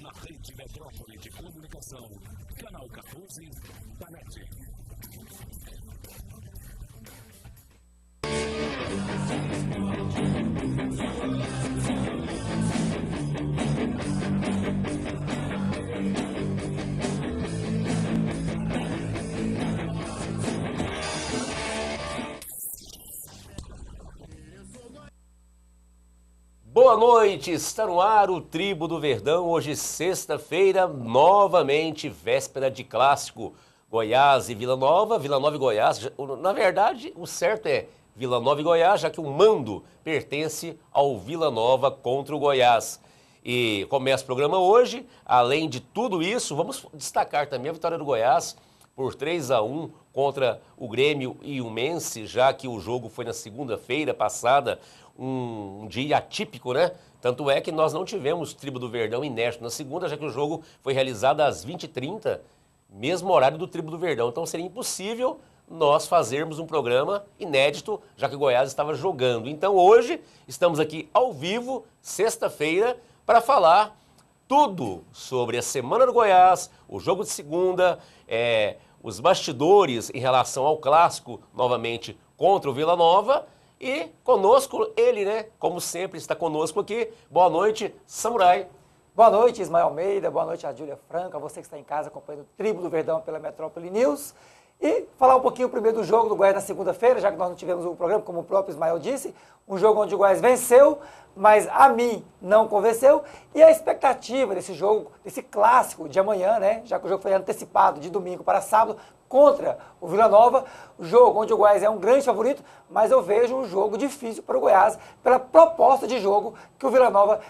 na Rede Metrópole de Comunicação, canal 14 da NET. Boa noite, está no ar o Tribo do Verdão, hoje sexta-feira, novamente véspera de clássico, Goiás e Vila Nova e Goiás, na verdade o certo é Vila Nova e Goiás, já que o mando pertence ao Vila Nova contra o Goiás. E começa o programa hoje, além de tudo isso, vamos destacar também a vitória do Goiás por 3-1 contra o Grêmio Ilmense, já que o jogo foi na segunda-feira passada, um dia atípico, né? Tanto é que nós não tivemos Tribo do Verdão inédito na segunda, já que o jogo foi realizado às 20h30, mesmo horário do Tribo do Verdão. Então seria impossível nós fazermos um programa inédito, já que o Goiás estava jogando. Então hoje estamos aqui ao vivo, sexta-feira, para falar tudo sobre a Semana do Goiás, o jogo de segunda, os bastidores em relação ao clássico, novamente, contra o Vila Nova. E conosco ele, né? Como sempre, está conosco aqui. Boa noite, Samurai. Boa noite, Ismael Almeida. Boa noite a Júlia Franca, você que está em casa acompanhando o Tribo do Verdão pela Metrópole News. E falar um pouquinho primeiro do jogo do Goiás na segunda-feira, já que nós não tivemos o programa, como o próprio Ismael disse. Um jogo onde o Goiás venceu, mas a mim não convenceu. E a expectativa desse jogo, desse clássico de amanhã, né? Já que o jogo foi antecipado de domingo para sábado, contra o Vila Nova, o jogo onde o Goiás é um grande favorito, mas eu vejo um jogo difícil para o Goiás, pela proposta de jogo que o Vila Nova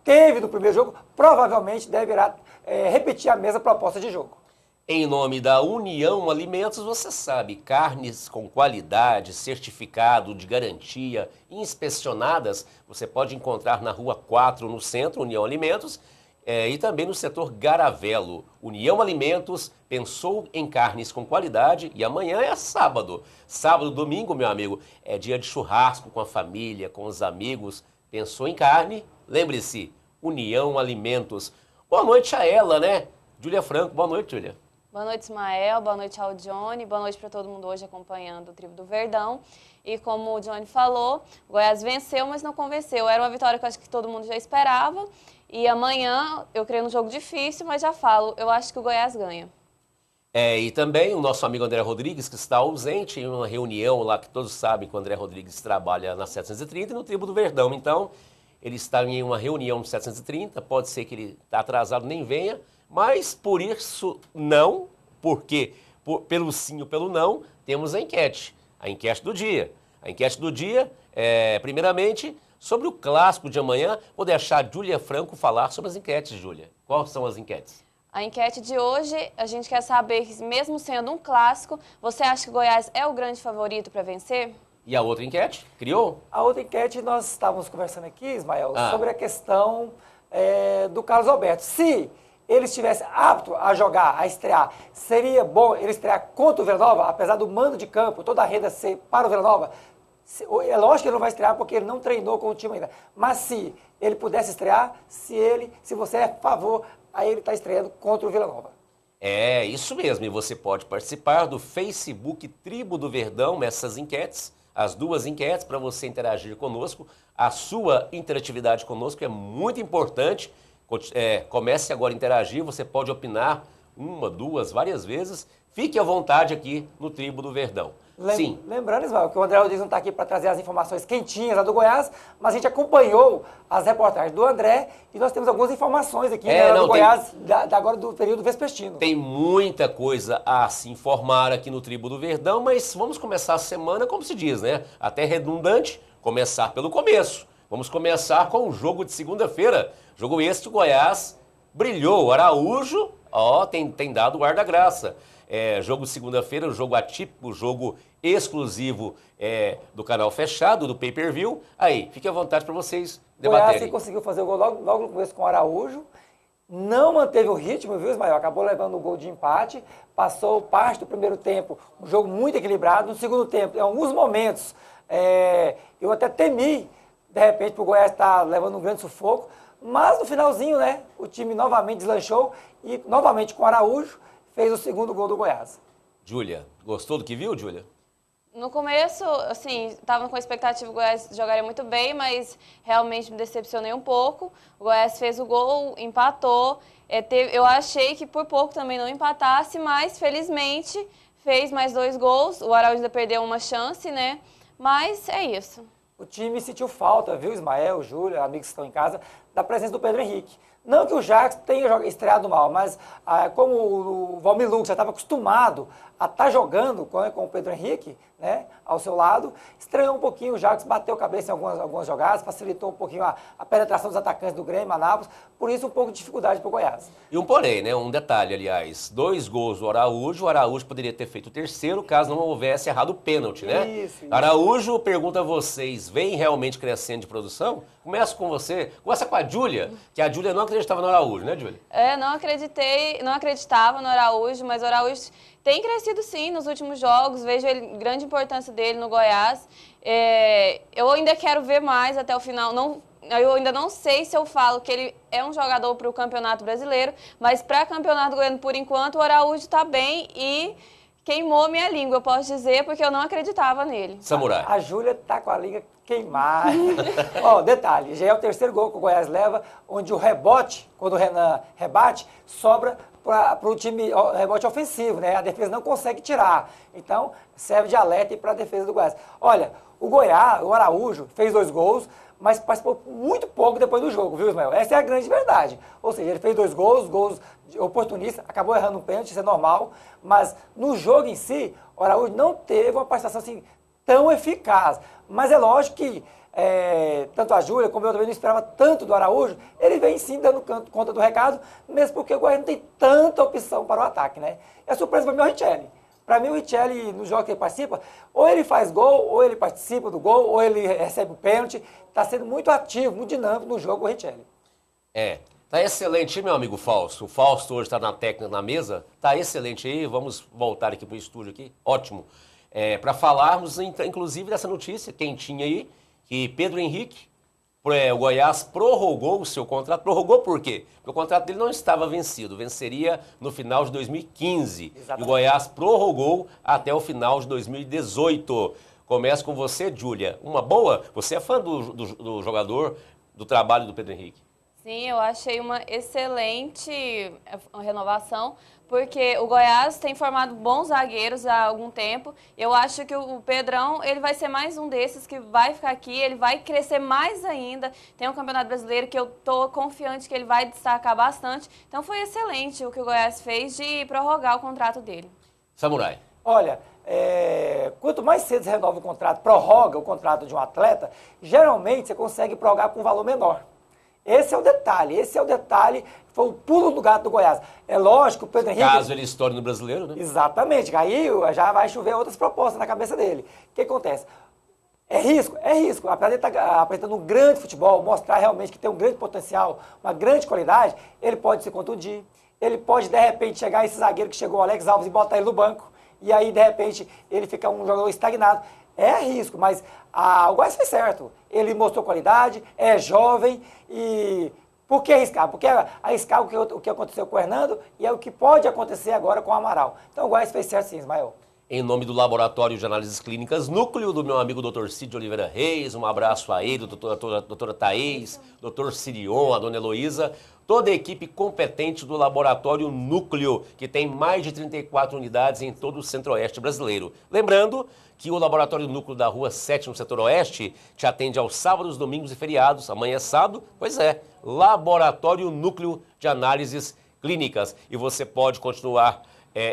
teve no primeiro jogo, provavelmente deverá repetir a mesma proposta de jogo. Em nome da União Alimentos, você sabe, carnes com qualidade, certificado de garantia, inspecionadas, você pode encontrar na Rua 4, no centro, União Alimentos, e também no setor Garavelo. União Alimentos pensou em carnes com qualidade e amanhã é sábado. Sábado, domingo, meu amigo, é dia de churrasco com a família, com os amigos. Pensou em carne? Lembre-se, União Alimentos. Boa noite a ela, né? Júlia Franco, boa noite, Júlia. Boa noite, Ismael. Boa noite ao Johnny. Boa noite para todo mundo hoje acompanhando o Tribo do Verdão. E como o Johnny falou, o Goiás venceu, mas não convenceu. Era uma vitória que eu acho que todo mundo já esperava. E amanhã, eu creio num jogo difícil, mas já falo, eu acho que o Goiás ganha. E também o nosso amigo André Rodrigues, que está ausente em uma reunião lá, que todos sabem que o André Rodrigues trabalha na 730 e no Tribo do Verdão. Então, ele está em uma reunião no 730, pode ser que ele está atrasado, nem venha, mas por isso não, porque pelo sim ou pelo não, temos a enquete do dia. A enquete do dia primeiramente, sobre o clássico de amanhã. Vou deixar a Júlia Franco falar sobre as enquetes, Júlia. Quais são as enquetes? A enquete de hoje, a gente quer saber, mesmo sendo um clássico, você acha que o Goiás é o grande favorito para vencer? E a outra enquete? Criou? A outra enquete, nós estávamos conversando aqui, Ismael, sobre a questão do Carlos Alberto. Se ele estivesse apto a jogar, a estrear, seria bom ele estrear contra o Vila Nova, apesar do mando de campo, toda a renda ser para o Vila Nova? É lógico que ele não vai estrear porque ele não treinou com o time ainda. Mas se ele pudesse estrear, se você é a favor, aí ele está estreando contra o Vila Nova. É, isso mesmo. E você pode participar do Facebook Tribo do Verdão, essas enquetes, as duas enquetes, para você interagir conosco. A sua interatividade conosco é muito importante. Comece agora a interagir, você pode opinar uma, duas, várias vezes. Fique à vontade aqui no Tribo do Verdão. Sim. Lembrando, Ismael, que o André Rodrigues não está aqui para trazer as informações quentinhas lá do Goiás, mas a gente acompanhou as reportagens do André e nós temos algumas informações aqui do Goiás, agora do período vespertino. Tem muita coisa a se informar aqui no Tribo do Verdão, mas vamos começar a semana, como se diz, né? Até redundante, começar pelo começo. Vamos começar com o jogo de segunda-feira. Jogo este, o Goiás brilhou. O Araújo, tem dado o ar da graça. Jogo de segunda-feira, jogo atípico, jogo exclusivo do canal fechado, do pay-per-view. Aí, fique à vontade para vocês debaterem. O Goiás conseguiu fazer o gol logo no começo com o Araújo. Não manteve o ritmo, viu, Ismael? Acabou levando o gol de empate. Passou parte do primeiro tempo, um jogo muito equilibrado. No segundo tempo, em alguns momentos, eu até temi, de repente, para o Goiás estar levando um grande sufoco. Mas no finalzinho, né, o time novamente deslanchou e novamente com o Araújo fez o segundo gol do Goiás. Júlia, gostou do que viu, Júlia? No começo, assim, estava com a expectativa que o Goiás jogaria muito bem, mas realmente me decepcionei um pouco. O Goiás fez o gol, empatou. Eu achei que por pouco também não empatasse, mas felizmente fez mais 2 gols. O Araújo ainda perdeu uma chance, né? Mas é isso. O time sentiu falta, viu, Ismael, Júlia, amigos que estão em casa, da presença do Pedro Henrique. Não que o Jacques tenha estreado mal, mas como o Valmir Lucas já estava acostumado a estar jogando com o Pedro Henrique, né, ao seu lado, estranhou um pouquinho, o Jacques bateu a cabeça em algumas jogadas, facilitou um pouquinho a penetração dos atacantes do Grêmio, Anápolis, por isso um pouco de dificuldade para o Goiás. E um porém, né? Um detalhe, aliás. 2 gols do Araújo. O Araújo poderia ter feito o terceiro caso não houvesse errado o pênalti, né? Isso. Araújo, pergunta a vocês, vem realmente crescendo de produção? Começa com você. Começa com a Júlia, que a Júlia não acreditava no Araújo, né, Júlia? Não acreditava no Araújo, mas o Araújo tem crescido sim nos últimos jogos, vejo grande importância dele no Goiás. Eu ainda quero ver mais até o final. Eu ainda não sei se eu falo que ele é um jogador para o Campeonato Brasileiro, mas para Campeonato Goiano, por enquanto, o Araújo está bem e queimou minha língua, eu posso dizer, porque eu não acreditava nele. Samurai. A Júlia tá com a língua queimada. Ó, detalhe, já é o terceiro gol que o Goiás leva, onde o rebote, quando o Renan rebate, sobra para o time, rebote ofensivo, né? A defesa não consegue tirar. Então, serve de alerta para a defesa do Goiás. Olha, o Araújo, fez 2 gols, mas participou muito pouco depois do jogo, viu, Ismael? Essa é a grande verdade. Ou seja, ele fez 2 gols oportunistas, acabou errando um pênalti, isso é normal, mas no jogo em si, o Araújo não teve uma participação assim tão eficaz. Mas é lógico que tanto a Júlia como eu também não esperava tanto do Araújo, ele vem sim dando conta do recado, mesmo porque o Goiás não tem tanta opção para o ataque, né? E a surpresa foi o Richelli. Para mim, o Richelli, no jogo que ele participa, ou ele faz gol, ou ele participa do gol, ou ele recebe o pênalti. Está sendo muito ativo, muito dinâmico no jogo, o Richelli. Tá excelente, meu amigo Fausto. O Fausto hoje está na técnica, na mesa. Tá excelente aí, vamos voltar aqui para o estúdio aqui. Ótimo. Para falarmos, inclusive, dessa notícia quentinha aí, que Pedro Henrique, o Goiás prorrogou o seu contrato. Prorrogou por quê? Porque o contrato dele não estava vencido, venceria no final de 2015. Exatamente. E o Goiás prorrogou até o final de 2018. Começa com você, Júlia. Uma boa? Você é fã do jogador, do trabalho do Pedro Henrique? Sim, eu achei uma excelente renovação, porque o Goiás tem formado bons zagueiros há algum tempo. Eu acho que o Pedrão, ele vai ser mais um desses que vai ficar aqui, ele vai crescer mais ainda. Tem um Campeonato Brasileiro que eu estou confiante que ele vai destacar bastante. Então foi excelente o que o Goiás fez de prorrogar o contrato dele. Samurai. Olha, quanto mais cedo você renova o contrato, prorroga o contrato de um atleta, geralmente você consegue prorrogar com um valor menor. Esse é o detalhe, foi o pulo do gato do Goiás. É lógico, o Pedro Henrique... Caso ele estoure no Brasileiro, né? Exatamente, aí já vai chover outras propostas na cabeça dele. O que acontece? É risco? É risco. Apesar de ele estar apresentando um grande futebol, mostrar realmente que tem um grande potencial, uma grande qualidade, ele pode se contundir, ele pode, de repente, chegar esse zagueiro que chegou, o Alex Alves, e botar ele no banco, e aí, de repente, ele fica um jogador estagnado. É risco, mas o Goiás fez certo. Ele mostrou qualidade, é jovem e... Por que arriscar? Porque arriscar o que aconteceu com o Hernando e é o que pode acontecer agora com o Amaral. Então o Goiás fez certo sim, Ismael. Em nome do Laboratório de Análises Clínicas Núcleo, do meu amigo Dr. Cid Oliveira Reis, um abraço a ele, doutora Thaís, Dr. Sirion, a dona Heloísa, toda a equipe competente do Laboratório Núcleo, que tem mais de 34 unidades em todo o Centro-Oeste brasileiro. Lembrando que o Laboratório Núcleo da Rua 7, no Setor Oeste, te atende aos sábados, domingos e feriados. Amanhã é sábado? Pois é, Laboratório Núcleo de Análises Clínicas. E você pode continuar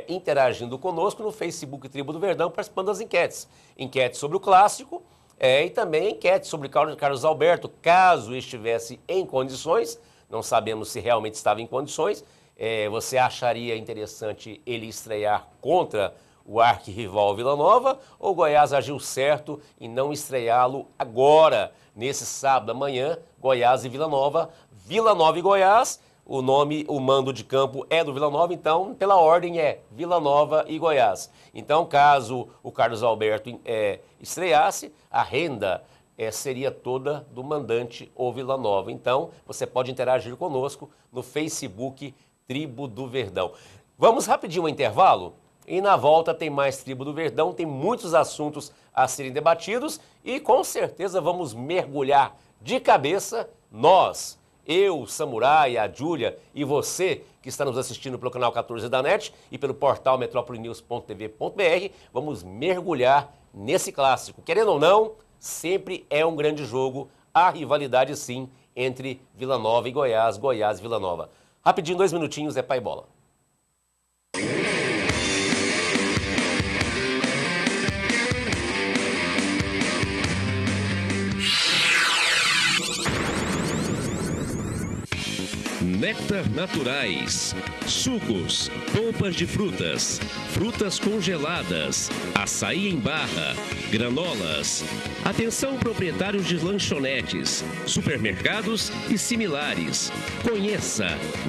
interagindo conosco no Facebook Tribo do Verdão, participando das enquetes. Enquete sobre o clássico e também enquete sobre Carlos Alberto, caso estivesse em condições, não sabemos se realmente estava em condições, você acharia interessante ele estrear contra o arquirrival Vila Nova, ou o Goiás agiu certo em não estreá-lo agora, nesse sábado, amanhã, Goiás e Vila Nova e Goiás, o mando de campo é do Vila Nova, então, pela ordem é Vila Nova e Goiás. Então, caso o Carlos Alberto estreasse, a renda seria toda do mandante ou Vila Nova. Então, você pode interagir conosco no Facebook Tribo do Verdão. Vamos rapidinho ao intervalo e na volta tem mais Tribo do Verdão, tem muitos assuntos a serem debatidos e com certeza vamos mergulhar de cabeça, nós, eu, Samurai, a Júlia e você que está nos assistindo pelo canal 14 da NET e pelo portal metropolinews.tv.br, vamos mergulhar nesse clássico. Querendo ou não, sempre é um grande jogo, há rivalidade sim entre Vila Nova e Goiás, Goiás e Vila Nova. Rapidinho, 2 minutinhos, é pai bola. Néctar Naturais, sucos, polpas de frutas, frutas congeladas, açaí em barra, granolas. Atenção proprietários de lanchonetes, supermercados e similares. Conheça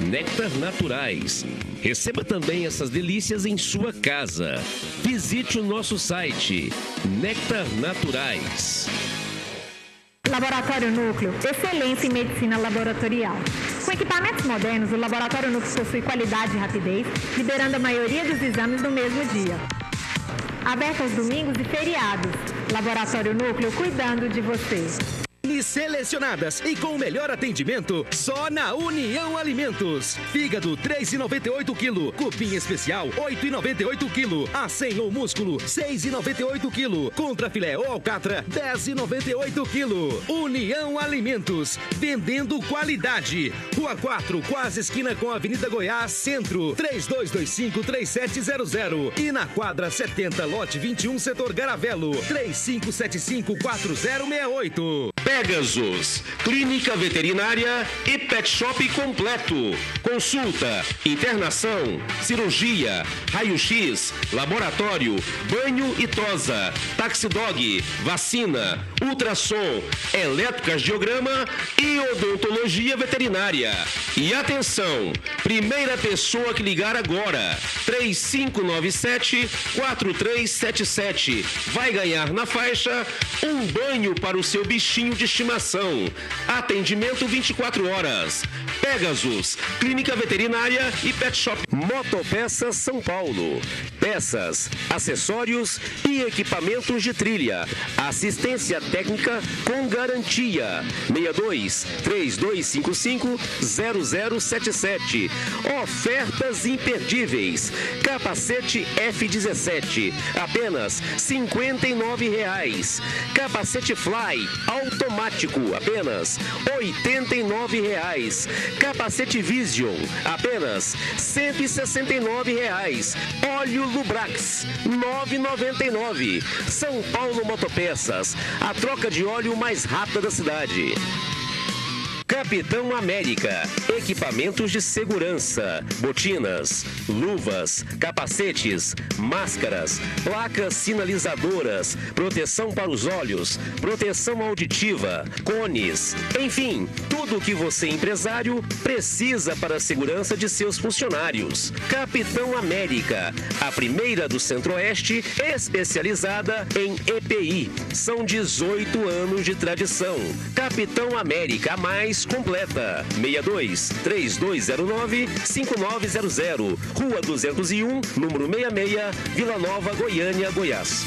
Néctar Naturais. Receba também essas delícias em sua casa. Visite o nosso site Néctar Naturais. Laboratório Núcleo, excelência em medicina laboratorial. Com equipamentos modernos, o Laboratório Núcleo possui qualidade e rapidez, liberando a maioria dos exames no mesmo dia. Aberto aos domingos e feriados. Laboratório Núcleo cuidando de você. Selecionadas e com o melhor atendimento só na União Alimentos. Fígado 3,98 kg, cupim especial 8,98 kg, acém ou músculo 6,98 kg, contrafilé ou alcatra 10,98 kg. União Alimentos, vendendo qualidade. Rua 4, quase esquina com a Avenida Goiás, Centro, 3225-3700 e na quadra 70, lote 21, setor Garavelo, 3575-4068. Pegasus, clínica veterinária e pet shop completo. Consulta, internação, cirurgia, raio-x, laboratório, banho e tosa, taxidog, vacina, ultrassom, eletrocardiograma e odontologia veterinária. E atenção, primeira pessoa que ligar agora, 3597-4377, vai ganhar na faixa um banho para o seu bichinho de estimação. Atendimento 24 horas. Pegasus, clínica veterinária e pet shop. Motopeças São Paulo. Peças, acessórios e equipamentos de trilha. Assistência técnica com garantia. 62-3255-0077. Ofertas imperdíveis. Capacete F17, apenas R$ 59,00. Capacete Fly automático, apenas R$ 89,00. Capacete Vision, apenas R$ 169,00. Óleo Lubrax, R$ 9,99. São Paulo Motopeças, a troca de óleo mais rápida da cidade. Capitão América, equipamentos de segurança, botinas, luvas, capacetes, máscaras, placas sinalizadoras, proteção para os olhos, proteção auditiva, cones, enfim, tudo o que você, empresário, precisa para a segurança de seus funcionários. Capitão América, a primeira do Centro-Oeste, especializada em EPI. São 18 anos de tradição. Capitão América, a mais completa. 62-3209-5900. Rua 201, número 66, Vila Nova, Goiânia, Goiás.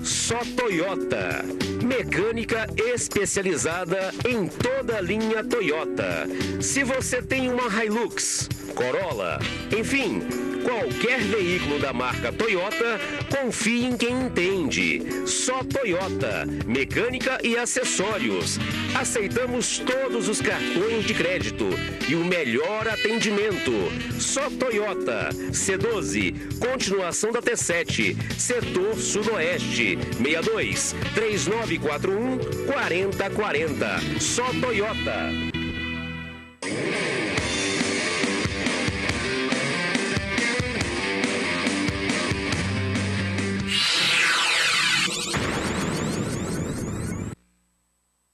Só Toyota. Mecânica especializada em toda a linha Toyota. Se você tem uma Hilux, Corolla, enfim, qualquer veículo da marca Toyota, confie em quem entende. Só Toyota, mecânica e acessórios. Aceitamos todos os cartões de crédito e o melhor atendimento. Só Toyota, C12, continuação da T7, setor sudoeste, 62-3941-4040. Só Toyota.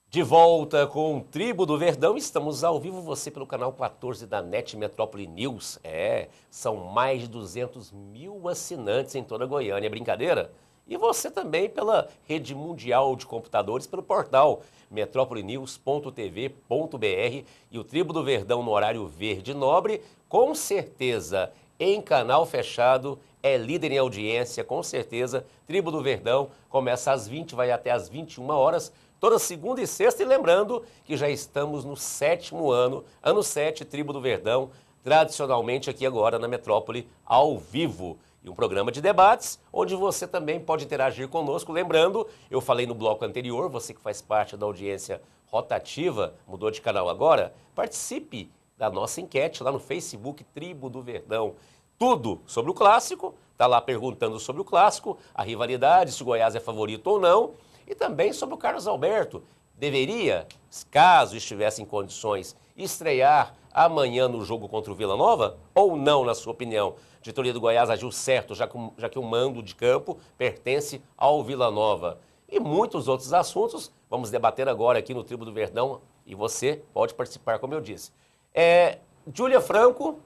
De volta com o Tribo do Verdão, estamos ao vivo, você pelo canal 14 da NET Metrópole News. São mais de 200 mil assinantes em toda a Goiânia, é brincadeira? E você também pela rede mundial de computadores, pelo portal metropolinews.tv.br e o Tribo do Verdão no horário verde nobre, com certeza em canal fechado, é líder em audiência, com certeza. Tribo do Verdão começa às 20, vai até às 21 horas, toda segunda e sexta. E lembrando que já estamos no 7º ano 7, Tribo do Verdão, tradicionalmente aqui agora na Metrópole, ao vivo. E um programa de debates, onde você também pode interagir conosco. Lembrando, eu falei no bloco anterior, você que faz parte da audiência rotativa, mudou de canal agora, participe da nossa enquete lá no Facebook, Tribo do Verdão. Tudo sobre o Clássico, está lá perguntando sobre o Clássico, a rivalidade, se o Goiás é favorito ou não, e também sobre o Carlos Alberto. Deveria, caso estivesse em condições, estrear amanhã no jogo contra o Vila Nova ou não, na sua opinião? A diretoria do Goiás agiu certo, já que o mando de campo pertence ao Vila Nova. E muitos outros assuntos vamos debater agora aqui no Tribo do Verdão e você pode participar, como eu disse. Júlia Franco,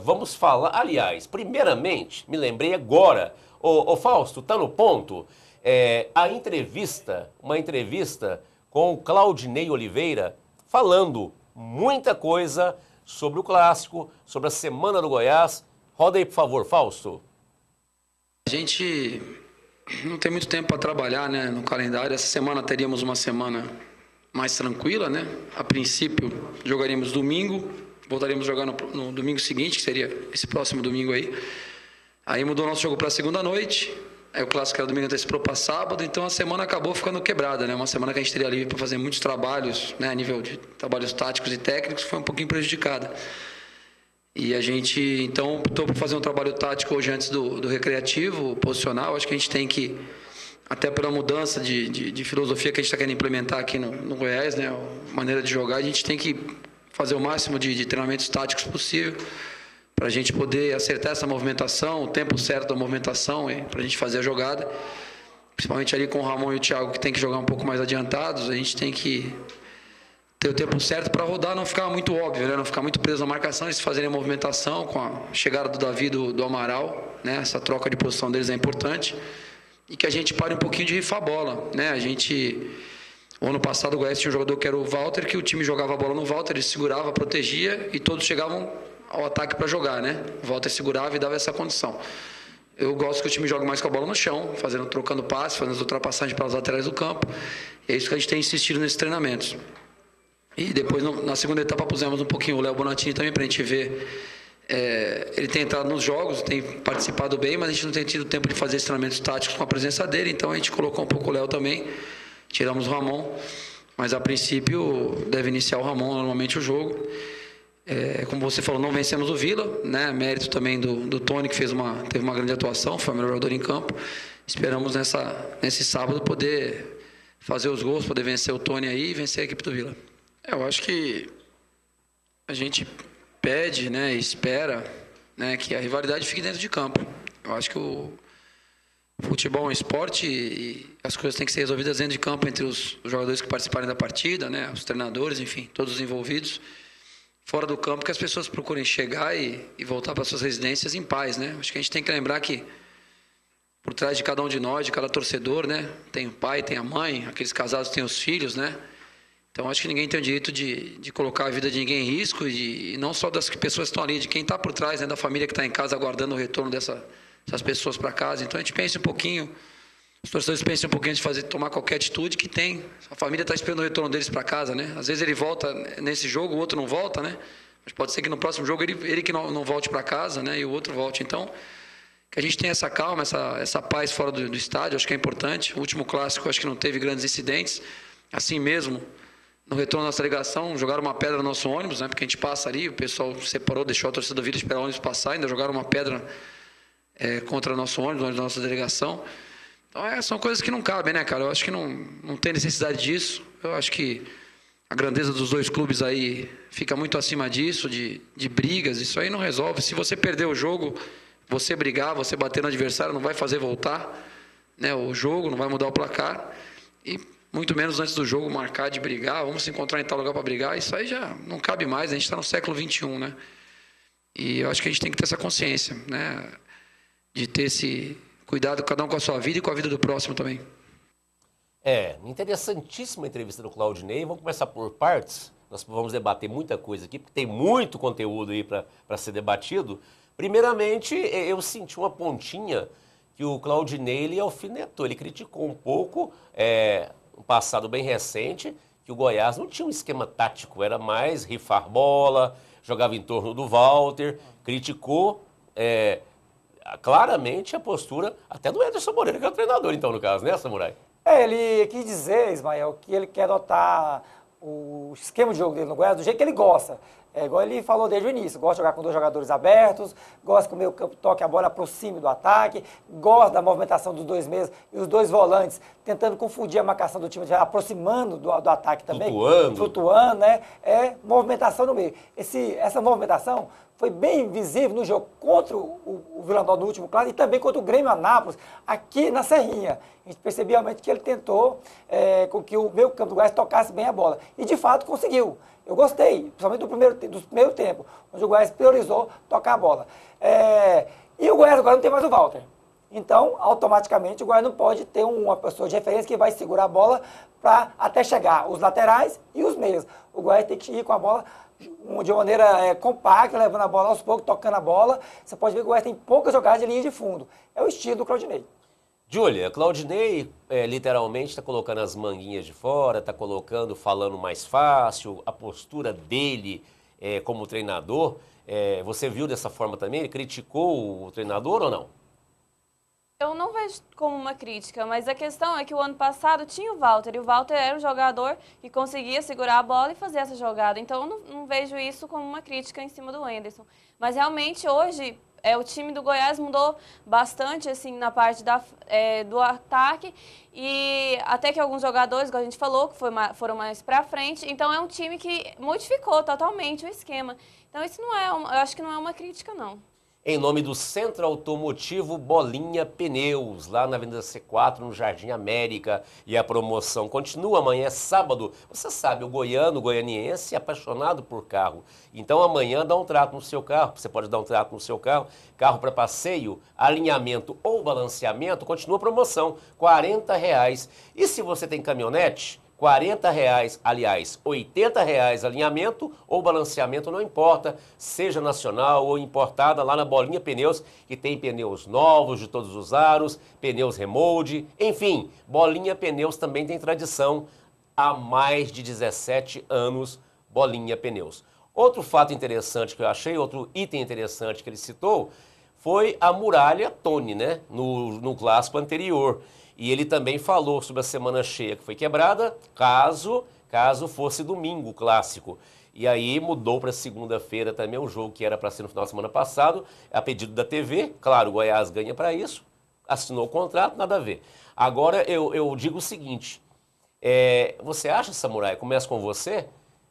vamos falar, aliás, primeiramente, me lembrei agora, ô Fausto, tá no ponto? Uma entrevista com o Claudinei Oliveira, falando muita coisa sobre o Clássico, sobre a Semana do Goiás. Roda aí, por favor, Fausto. A gente não tem muito tempo para trabalhar, né, no calendário. Essa semana teríamos uma semana mais tranquila, né? A princípio, jogaríamos domingo, voltaríamos a jogar no domingo seguinte, que seria esse próximo domingo aí. Aí mudou o nosso jogo para segunda noite. Aí o Clássico era domingo, antecipou para sábado, então a semana acabou ficando quebrada, né? Uma semana que a gente teria livre para fazer muitos trabalhos, né, a nível de trabalhos táticos e técnicos, foi um pouquinho prejudicada. E a gente, então, optou por fazer um trabalho tático hoje antes do recreativo, posicional. Acho que a gente tem que, até pela mudança de filosofia que a gente está querendo implementar aqui no Goiás, né, a maneira de jogar, a gente tem que fazer o máximo de treinamentos táticos possível, para a gente poder acertar essa movimentação, o tempo certo da movimentação, para a gente fazer a jogada. Principalmente ali com o Ramon e o Thiago, que tem que jogar um pouco mais adiantados, a gente tem que ter o tempo certo para rodar, não ficar muito óbvio, né? Não ficar muito preso na marcação, eles fazerem a movimentação com a chegada do Davi e do Amaral, né? Essa troca de posição deles é importante. E que a gente pare um pouquinho de rifar a bola, né? O ano passado o Goiás tinha um jogador que era o Walter, que o time jogava a bola no Walter, ele segurava, protegia e todos chegavam ao ataque para jogar, né? O Walter segurava e dava essa condição. Eu gosto que o time jogue mais com a bola no chão, trocando passes, fazendo as ultrapassagens pelas laterais do campo. E é isso que a gente tem insistido nesses treinamentos. E depois, na segunda etapa, pusemos um pouquinho o Léo Bonatini também para a gente ver. Ele tem entrado nos jogos, tem participado bem, mas a gente não tem tido tempo de fazer esses treinamentos táticos com a presença dele, então a gente colocou um pouco o Léo também, tiramos o Ramon, mas a princípio deve iniciar o Ramon normalmente o jogo. Como você falou, não vencemos o Vila, né? Mérito também do Tony, que teve uma grande atuação, foi o melhor jogador em campo. Esperamos nesse sábado poder fazer os gols, poder vencer o Tony aí e vencer a equipe do Vila. Eu acho que a gente pede, né, espera, né, que a rivalidade fique dentro de campo. Eu acho que o futebol é um esporte e as coisas têm que ser resolvidas dentro de campo entre os jogadores que participarem da partida, né, os treinadores, enfim, todos os envolvidos. Fora do campo, que as pessoas procurem chegar e voltar para suas residências em paz, né? Acho que a gente tem que lembrar que por trás de cada um de nós, de cada torcedor, né, tem o pai, tem a mãe, aqueles casados têm os filhos, né? Então acho que ninguém tem o direito de colocar a vida de ninguém em risco e não só das pessoas que estão ali, de quem está por trás, né, da família que está em casa aguardando o retorno dessas pessoas para casa. Então a gente pensa um pouquinho, os torcedores pensam um pouquinho de tomar qualquer atitude que tem. A família está esperando o retorno deles para casa, né? Às vezes ele volta nesse jogo, o outro não volta, né? Mas pode ser que no próximo jogo ele que não volte para casa, né? E o outro volte. Então, que a gente tenha essa calma, essa paz fora do estádio, acho que é importante. O último clássico, acho que não teve grandes incidentes. Assim mesmo, no retorno da nossa ligação, jogaram uma pedra no nosso ônibus, né? Porque a gente passa ali, o pessoal separou, deixou a torcida do Vila esperar o ônibus passar, ainda jogaram uma pedra contra o nosso ônibus da nossa delegação. Então, são coisas que não cabem, né, cara? Eu acho que não tem necessidade disso. Eu acho que a grandeza dos dois clubes aí fica muito acima disso, de brigas. Isso aí não resolve. Se você perder o jogo, você brigar, você bater no adversário, não vai fazer voltar, né, o jogo, não vai mudar o placar. E muito menos antes do jogo marcar de brigar, vamos se encontrar em tal lugar para brigar. Isso aí já não cabe mais. A gente está no século XXI, né? E eu acho que a gente tem que ter essa consciência, né? De ter esse Cuidado cada um com a sua vida e com a vida do próximo também. Interessantíssima entrevista do Claudinei. Vamos começar por partes. Nós vamos debater muita coisa aqui, porque tem muito conteúdo aí para ser debatido. Primeiramente, eu senti uma pontinha que o Claudinei ele alfinetou. Ele criticou um pouco, um passado bem recente, que o Goiás não tinha um esquema tático, era mais rifar bola, jogava em torno do Walter, criticou claramente a postura até do Ederson Moreira, que é o treinador, então, no caso, né, Samurai? Ele quis dizer, Ismael, que ele quer adotar o esquema de jogo dele no Goiás do jeito que ele gosta. Igual ele falou desde o início, gosta de jogar com 2 jogadores abertos, gosta que o meio campo toque a bola, aproxime do ataque, gosta da movimentação dos 2 meias e os 2 volantes, tentando confundir a marcação do time, aproximando do ataque também. Flutuando, né? Movimentação no meio. Essa movimentação foi bem visível no jogo contra o Vila Nova no último clássico e também contra o Grêmio Anápolis, aqui na Serrinha. A gente percebeu realmente que ele tentou com que o meio campo do Goiás tocasse bem a bola. E de fato conseguiu. Eu gostei, principalmente do primeiro tempo, onde o Goiás priorizou tocar a bola. E o Goiás agora não tem mais o Walter. Então, automaticamente, o Goiás não pode ter uma pessoa de referência que vai segurar a bola para até chegar os laterais e os meias. O Goiás tem que ir com a bola de maneira compacta, levando a bola aos poucos, tocando a bola. Você pode ver que o Goiás tem poucas jogadas de linha de fundo. É o estilo do Claudinei. Júlia, Claudinei literalmente está colocando as manguinhas de fora, está colocando, falando mais fácil, a postura dele como treinador. Você viu dessa forma também? Ele criticou o treinador ou não? Eu não vejo como uma crítica, mas a questão é que o ano passado tinha o Walter, e o Walter era o jogador que conseguia segurar a bola e fazer essa jogada. Então eu não vejo isso como uma crítica em cima do Anderson. Mas realmente hoje o time do Goiás mudou bastante assim, na parte do ataque, e até que alguns jogadores, como a gente falou, que foram mais para frente. Então é um time que modificou totalmente o esquema. Então isso eu acho que não é uma crítica, não. Em nome do Centro Automotivo Bolinha Pneus, lá na Avenida C4, no Jardim América. E a promoção continua, amanhã é sábado. Você sabe, o goianiense é apaixonado por carro. Então amanhã dá um trato no seu carro, você pode dar um trato no seu carro. Carro para passeio, alinhamento ou balanceamento, continua a promoção, R$40. E se você tem caminhonete, R$40, aliás, R$80 alinhamento ou balanceamento, não importa, seja nacional ou importada, lá na Bolinha Pneus, que tem pneus novos de todos os aros, pneus remold, enfim, Bolinha Pneus também tem tradição há mais de 17 anos, Bolinha Pneus. Outro fato interessante que eu achei, outro item interessante que ele citou, foi a muralha Tony, né, no clássico anterior. E ele também falou sobre a semana cheia que foi quebrada, caso fosse domingo o clássico. E aí mudou para segunda-feira também um jogo que era para ser no final da semana passado, a pedido da TV. Claro, o Goiás ganha para isso, assinou o contrato, nada a ver. Agora eu digo o seguinte, você acha, Samurai, começa com você,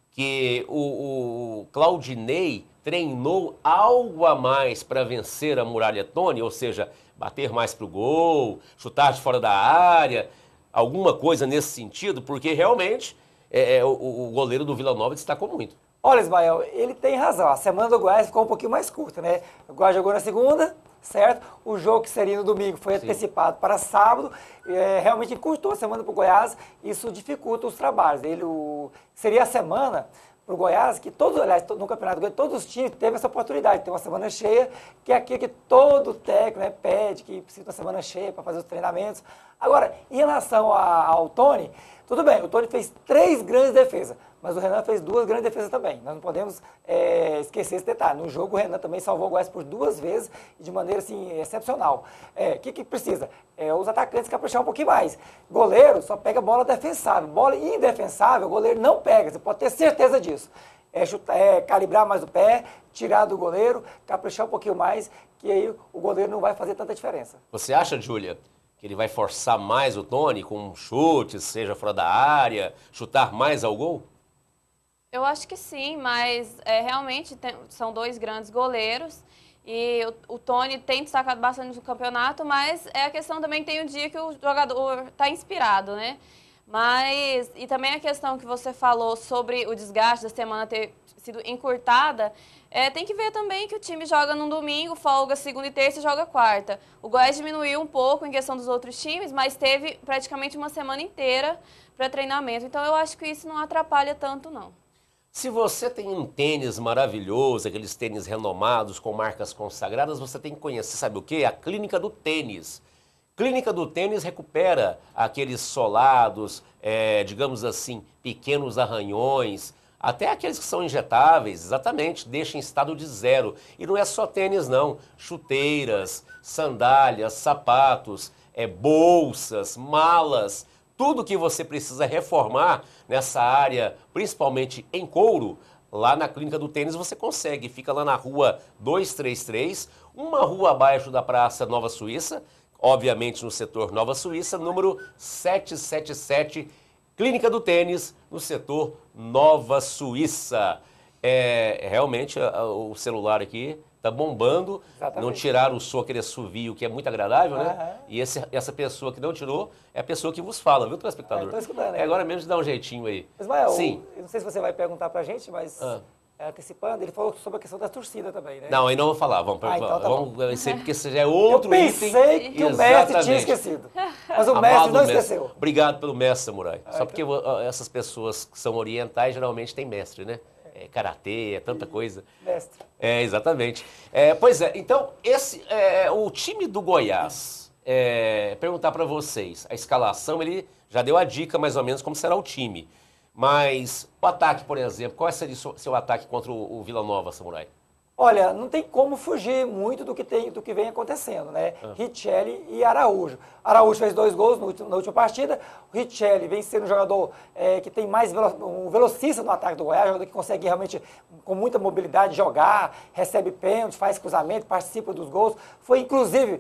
que o Claudinei treinou algo a mais para vencer a muralha Tony, ou seja, bater mais pro gol, chutar de fora da área, alguma coisa nesse sentido, porque realmente o goleiro do Vila Nova destacou muito. Olha, Ismael, ele tem razão. A semana do Goiás ficou um pouquinho mais curta, né? O Goiás jogou na segunda, certo? O jogo que seria no domingo foi antecipado para sábado. Realmente encurtou a semana para o Goiás. Isso dificulta os trabalhos. Seria a semana para o Goiás, que no Campeonato Goiás, todos os times teve essa oportunidade de ter uma semana cheia, que é aquilo que todo técnico pede, que precisa de uma semana cheia para fazer os treinamentos. Agora, em relação ao Tony, tudo bem, o Tony fez 3 grandes defesas, mas o Renan fez 2 grandes defesas também. Nós não podemos esquecer esse detalhe. No jogo, o Renan também salvou o Goiás por 2 vezes e de maneira assim, excepcional. O que precisa? Os atacantes caprichar um pouquinho mais. Goleiro só pega bola defensável. Bola indefensável, o goleiro não pega. Você pode ter certeza disso. Calibrar mais o pé, tirar do goleiro, caprichar um pouquinho mais, que aí o goleiro não vai fazer tanta diferença. Você acha, Júlia, que ele vai forçar mais o Tony com chutes, seja fora da área, chutar mais ao gol? Eu acho que sim, mas realmente são 2 grandes goleiros e o Tony tem destacado bastante no campeonato, mas a questão também tem um dia que o jogador está inspirado, né? Mas, e também a questão que você falou sobre o desgaste da semana ter sido encurtada, tem que ver também que o time joga no domingo, folga segunda e terça e joga quarta. O Goiás diminuiu um pouco em questão dos outros times, mas teve praticamente uma semana inteira para treinamento. Então eu acho que isso não atrapalha tanto, não. Se você tem um tênis maravilhoso, aqueles tênis renomados com marcas consagradas, você tem que conhecer, sabe o quê? A Clínica do Tênis. Clínica do Tênis recupera aqueles solados, digamos assim, pequenos arranhões, até aqueles que são injetáveis, exatamente, deixa em estado de zero. E não é só tênis não, chuteiras, sandálias, sapatos, bolsas, malas, tudo que você precisa reformar nessa área, principalmente em couro, lá na Clínica do Tênis você consegue. Fica lá na rua 233, uma rua abaixo da Praça Nova Suíça, obviamente no setor Nova Suíça, número 777, Clínica do Tênis, no setor Nova Suíça. Realmente o celular aqui está bombando. Exatamente. Não tiraram o som, aquele assovio que é muito agradável, né? E essa pessoa que não tirou é a pessoa que vos fala, viu, telespectador? Estou escutando. Agora mesmo de dar um jeitinho aí. Ismael, sim. Eu não sei se você vai perguntar pra gente, mas antecipando, ele falou sobre a questão da torcida também, né? Não, aí não vou falar. Vamos porque esse já é outro item. Eu pensei que o mestre tinha esquecido. Mas o mestre não esqueceu. Obrigado pelo mestre, Samurai. Só porque essas pessoas que são orientais geralmente têm mestre, né? Karatê, tanta coisa. Mestre. Exatamente. Pois é, então, o time do Goiás, perguntar para vocês, a escalação, ele já deu a dica mais ou menos como será o time. Mas o ataque, por exemplo, qual seria o seu ataque contra o Vila Nova, Samurai? Olha, não tem como fugir muito do que vem acontecendo, né? Richelli e Araújo. Araújo fez 2 gols na última partida. O Richelli vem sendo um jogador que tem mais um velocista no ataque do Goiás, um jogador que consegue realmente, com muita mobilidade, jogar, recebe pênalti, faz cruzamento, participa dos gols. Foi, inclusive,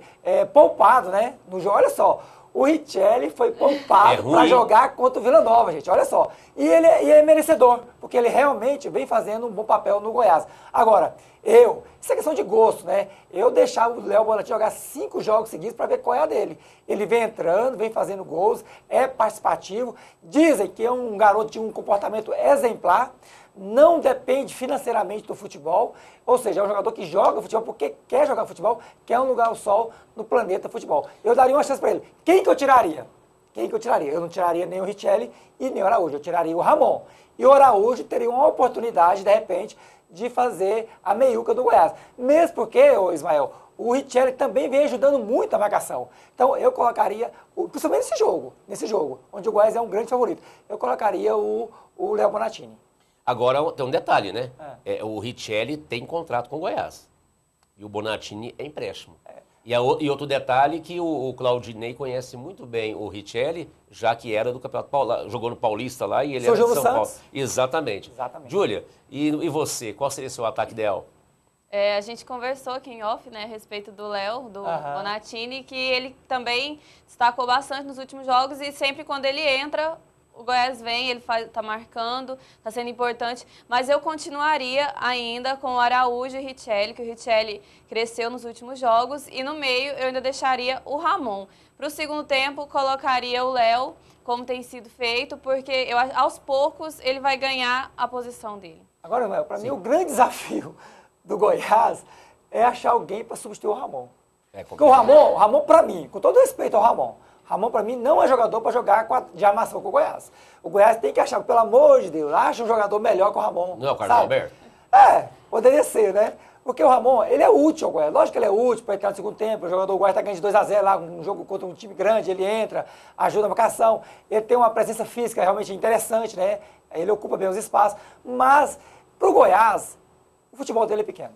poupado, né? No jogo, olha só. O Richelli foi poupado para jogar contra o Vila Nova, gente, olha só. E ele é merecedor, porque ele realmente vem fazendo um bom papel no Goiás. Agora, isso é questão de gosto, né? Eu deixava o Léo Bonatti jogar 5 jogos seguidos para ver qual é a dele. Ele vem entrando, vem fazendo gols, é participativo, dizem que é um garoto de um comportamento exemplar, não depende financeiramente do futebol, ou seja, é um jogador que joga futebol porque quer jogar futebol, quer um lugar ao sol no planeta futebol. Eu daria uma chance para ele. Quem que eu tiraria? Eu não tiraria nem o Richelli e nem o Araújo, eu tiraria o Ramon. E o Araújo teria uma oportunidade, de repente, de fazer a meiuca do Goiás. Mesmo porque, Ismael, o Richelli também vem ajudando muito a marcação. Então eu colocaria, principalmente nesse jogo, onde o Goiás é um grande favorito, eu colocaria o Léo Bonatini. Agora tem um detalhe, né? O Richelli tem contrato com o Goiás. E o Bonatini é empréstimo. E outro detalhe que o Claudinei conhece muito bem o Richelli, já que era do Campeonato Paulista, jogou no Paulista lá e ele era de São Paulo. Exatamente. Júlia, e você, qual seria o seu ataque ideal? A gente conversou aqui em off, né, a respeito do Léo, do Bonatini, que ele também destacou bastante nos últimos jogos e sempre quando ele entra, o Goiás vem, ele tá marcando, tá sendo importante, mas eu continuaria ainda com o Araújo e o Richelli, que o Richelli cresceu nos últimos jogos, e no meio eu ainda deixaria o Ramon. Para o segundo tempo, colocaria o Léo, como tem sido feito, porque aos poucos ele vai ganhar a posição dele. Agora, para mim, o grande desafio do Goiás é achar alguém para substituir o Ramon. Porque o Ramon, para mim, com todo respeito ao Ramon, para mim, não é jogador para jogar de armação com o Goiás. O Goiás tem que achar, pelo amor de Deus, acha um jogador melhor que o Ramon. Não é o Carlos Alberto? Poderia ser, né? Porque o Ramon, ele é útil ao Goiás. Lógico que ele é útil para entrar no segundo tempo. O jogador do Goiás está ganhando de 2-0 lá, um jogo contra um time grande, ele entra, ajuda a marcação. Ele tem uma presença física realmente interessante, né? Ele ocupa bem os espaços. Mas, para o Goiás, o futebol dele é pequeno.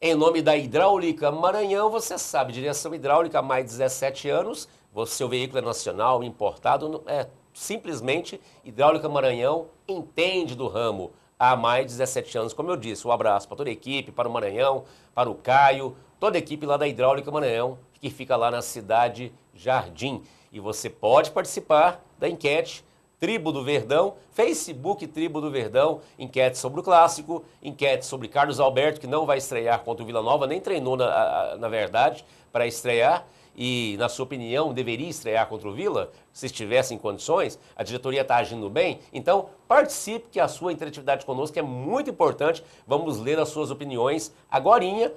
Em nome da Hidráulica Maranhão, você sabe, direção hidráulica há mais de 17 anos, seu veículo é nacional, importado, simplesmente Hidráulica Maranhão entende do ramo há mais de 17 anos, como eu disse. Um abraço para toda a equipe, para o Maranhão, para o Caio, toda a equipe lá da Hidráulica Maranhão, que fica lá na cidade Jardim. E você pode participar da enquete Tribo do Verdão, Facebook Tribo do Verdão, enquete sobre o Clássico, enquete sobre Carlos Alberto, que não vai estrear contra o Vila Nova, nem treinou, na verdade, para estrear. e, na sua opinião, deveria estrear contra o Vila, se estivesse em condições, a diretoria está agindo bem. Então, participe, que a sua interatividade conosco é muito importante. Vamos ler as suas opiniões agorinha,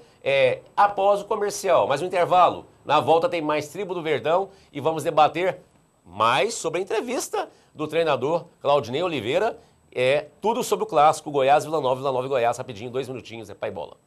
após o comercial. Mais um intervalo. Na volta tem mais Tribo do Verdão e vamos debater mais sobre a entrevista do treinador Claudinei Oliveira. Tudo sobre o clássico Goiás-Vila Nova, Vila Nova e Goiás. Rapidinho, 2 minutinhos, pai bola.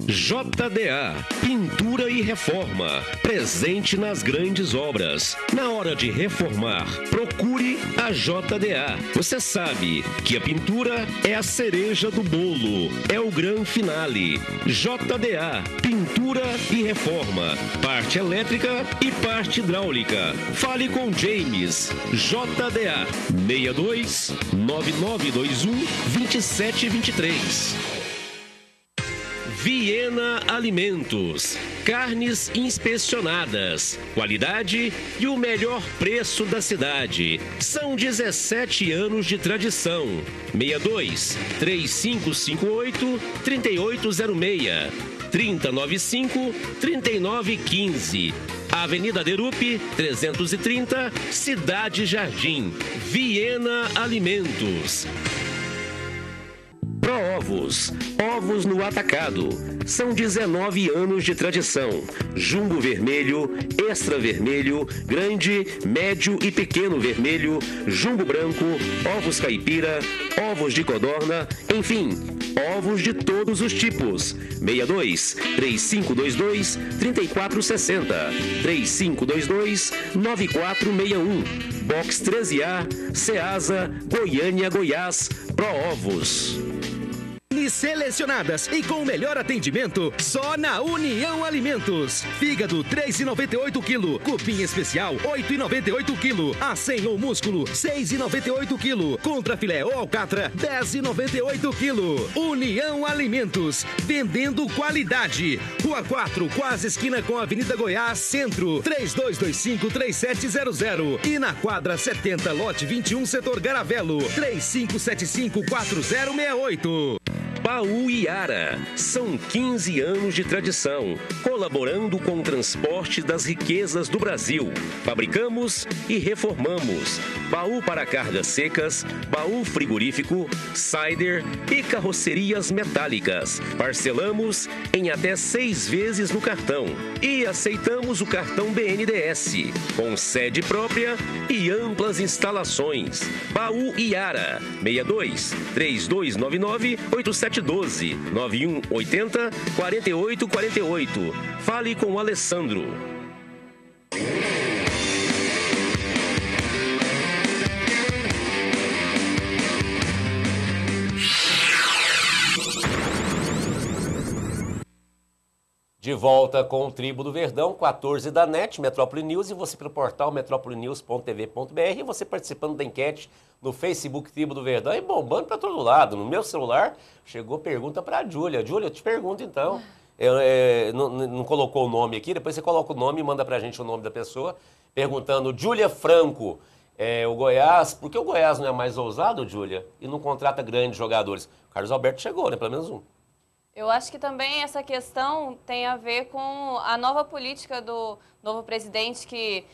JDA, pintura e reforma, presente nas grandes obras. Na hora de reformar, procure a JDA. Você sabe que a pintura é a cereja do bolo, é o grande finale. JDA, pintura e reforma, parte elétrica e parte hidráulica. Fale com James, JDA, 62 9921 2723. Viena Alimentos, carnes inspecionadas, qualidade e o melhor preço da cidade. São 17 anos de tradição. 62 3558 3806 3095 3915. Avenida Derupi 330, Cidade Jardim. Viena Alimentos. Proovos, ovos no atacado. São 19 anos de tradição. Jumbo vermelho, extra vermelho, grande, médio e pequeno vermelho, jumbo branco, ovos caipira, ovos de codorna, enfim, ovos de todos os tipos. 62 3522 3460 3522 9461. Box 13A, Ceasa, Goiânia, Goiás. Proovos. Selecionadas e com o melhor atendimento só na União Alimentos. Fígado 3,98 kg, cupim especial 8,98 kg, acém ou músculo 6,98 kg, contrafilé ou alcatra 10,98 kg. União Alimentos, vendendo qualidade. Rua 4, quase esquina com a Avenida Goiás, Centro, 3225-3700 e na quadra 70, lote 21, setor Garavelo, 3575-4068. Baú Iara. São 15 anos de tradição, colaborando com o transporte das riquezas do Brasil. Fabricamos e reformamos baú para cargas secas, baú frigorífico, cider e carrocerias metálicas. Parcelamos em até 6 vezes no cartão e aceitamos o cartão BNDES, com sede própria e amplas instalações. Baú Iara, 62 3299 8712 9180 4848. Fale com o Alessandro. De volta com o Tribo do Verdão, 14 da NET, Metrópole News, e você pelo portal metropolenews.tv.br, e você participando da enquete no Facebook Tribo do Verdão e bombando para todo lado. No meu celular chegou pergunta para a Júlia. Júlia, eu te pergunto então, não colocou o nome aqui, depois você coloca o nome e manda para a gente o nome da pessoa, perguntando, Júlia Franco, o Goiás, por que o Goiás não é mais ousado, Júlia, e não contrata grandes jogadores? O Carlos Alberto chegou, né, pelo menos um. Eu acho que também essa questão tem a ver com a nova política do novo presidente que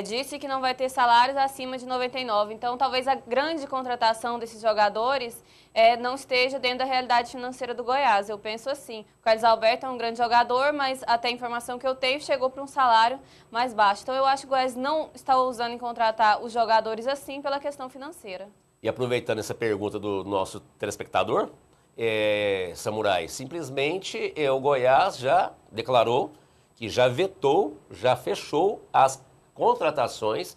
disse que não vai ter salários acima de 99. Então, talvez a grande contratação desses jogadores não esteja dentro da realidade financeira do Goiás. Eu penso assim, o Carlos Alberto é um grande jogador, mas até a informação que eu tenho chegou para um salário mais baixo. Então, eu acho que o Goiás não está ousando em contratar os jogadores assim pela questão financeira. E aproveitando essa pergunta do nosso telespectador, Samurai, simplesmente o Goiás já declarou que já vetou, já fechou as contratações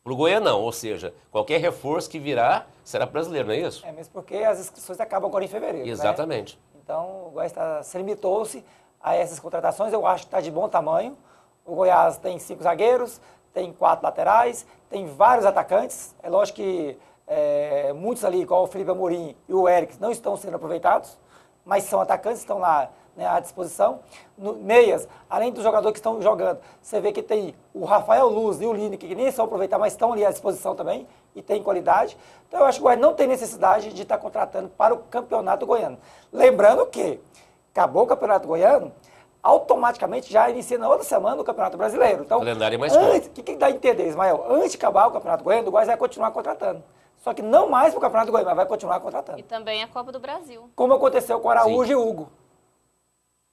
para o Goianão, ou seja, qualquer reforço que virá será brasileiro, não é isso? Mesmo porque as inscrições acabam agora em fevereiro. Exatamente. Né? Então o Goiás se limitou-se a essas contratações, eu acho que está de bom tamanho. O Goiás tem 5 zagueiros, tem 4 laterais, tem vários atacantes, é lógico que muitos ali, igual o Felipe Amorim e o Eric, não estão sendo aproveitados, mas são atacantes, estão lá né, à disposição. Meias, além dos jogadores que estão jogando, você vê que tem o Rafael Luz e o Lineker, que nem são aproveitar, mas estão ali à disposição também e tem qualidade. Então eu acho que o Goiás não tem necessidade de estar contratando para o Campeonato Goiano. Lembrando que acabou o Campeonato Goiano, automaticamente já inicia na outra semana o Campeonato Brasileiro. Então, calendário é mais curto. o que dá a entender, Ismael? Antes de acabar o Campeonato Goiano, o Goiás vai continuar contratando. Só que não mais para o Campeonato Goiano, mas vai continuar contratando. E também a Copa do Brasil. Como aconteceu com Araújo e Hugo.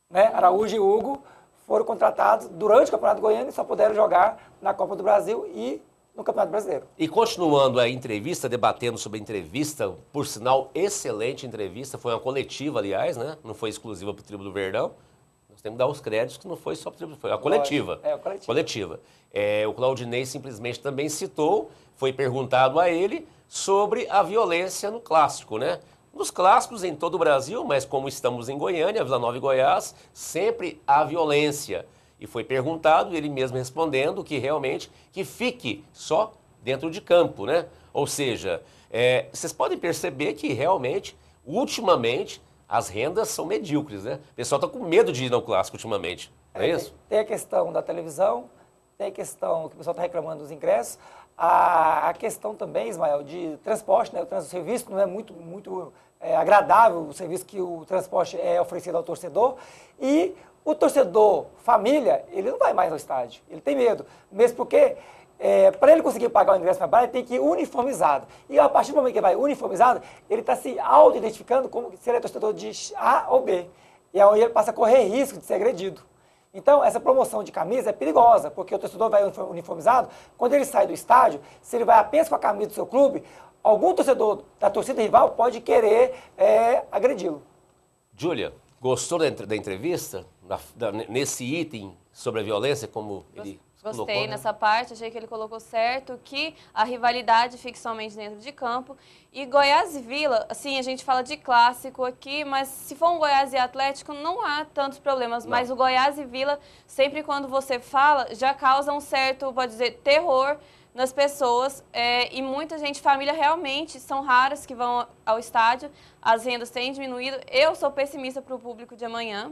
Né? Araújo e Hugo foram contratados durante o Campeonato Goiano e só puderam jogar na Copa do Brasil e no Campeonato Brasileiro. E continuando a entrevista, debatendo sobre a entrevista, por sinal, excelente entrevista, foi uma coletiva, aliás, né? Não foi exclusiva para o Tribo do Verdão. Nós temos que dar os créditos que não foi só para o Tribo, foi uma coletiva. É, coletiva. Coletiva. O Claudinei simplesmente também citou, foi perguntado a ele sobre a violência no clássico, né? Nos clássicos em todo o Brasil, mas como estamos em Goiânia, Vila Nova e Goiás, sempre há violência. E foi perguntado, ele mesmo respondendo que realmente que fique só dentro de campo, né? Ou seja, vocês podem perceber que realmente, ultimamente, as rendas são medíocres, né? O pessoal está com medo de ir no clássico ultimamente, não é isso? Tem a questão da televisão, tem a questão que o pessoal está reclamando dos ingressos, a questão também, Ismael, de transporte, né? O serviço não é muito agradável, o serviço que o transporte é oferecido ao torcedor, e o torcedor, família, ele não vai mais ao estádio, ele tem medo, mesmo porque para ele conseguir pagar o ingresso na praia, ele tem que ir uniformizado. E a partir do momento que ele vai uniformizado, ele está se auto-identificando como se ele é torcedor de A ou B. E aí ele passa a correr risco de ser agredido. Então, essa promoção de camisa é perigosa, porque o torcedor vai uniformizado, quando ele sai do estádio, se ele vai apenas com a camisa do seu clube, algum torcedor da torcida rival pode querer agredi-lo. Júlia, gostou da entrevista? Nesse item sobre a violência, como ele colocou, Gostei né? nessa parte, achei que ele colocou certo, que a rivalidade fique somente dentro de campo. E Goiás e Vila, assim, a gente fala de clássico aqui, mas se for um Goiás e Atlético, não há tantos problemas. Não. Mas o Goiás e Vila, sempre quando você fala, já causa um certo, pode dizer, terror nas pessoas. E muita gente, família, realmente, são raras que vão ao estádio. As rendas têm diminuído. Eu sou pessimista para o público de amanhã.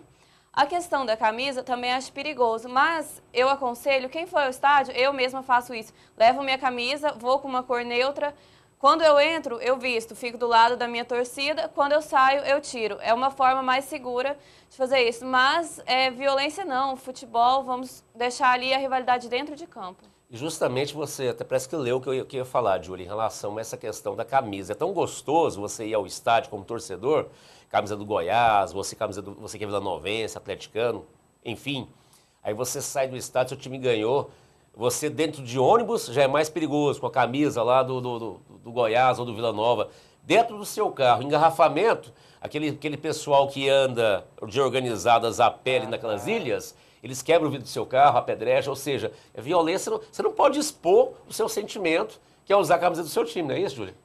A questão da camisa também acho perigoso, mas eu aconselho, quem for ao estádio, eu mesma faço isso. Levo minha camisa, vou com uma cor neutra. Quando eu entro, eu visto, fico do lado da minha torcida. Quando eu saio, eu tiro. É uma forma mais segura de fazer isso. Mas violência não, futebol, vamos deixar ali a rivalidade dentro de campo. E justamente você até parece que leu o que eu ia falar, Júlia, em relação a essa questão da camisa. É tão gostoso você ir ao estádio como torcedor, camisa do Goiás, você que é vilanovense, atleticano, enfim. Aí você sai do estádio, seu time ganhou, você dentro de ônibus já é mais perigoso, com a camisa lá do Goiás ou do Vila Nova. Dentro do seu carro, engarrafamento, aquele pessoal que anda de organizadas a pele naquelas ilhas, eles quebram o vidro do seu carro, apedrejam, ou seja, é violência, você não pode expor o seu sentimento, que é usar a camisa do seu time, não é isso, Júlia?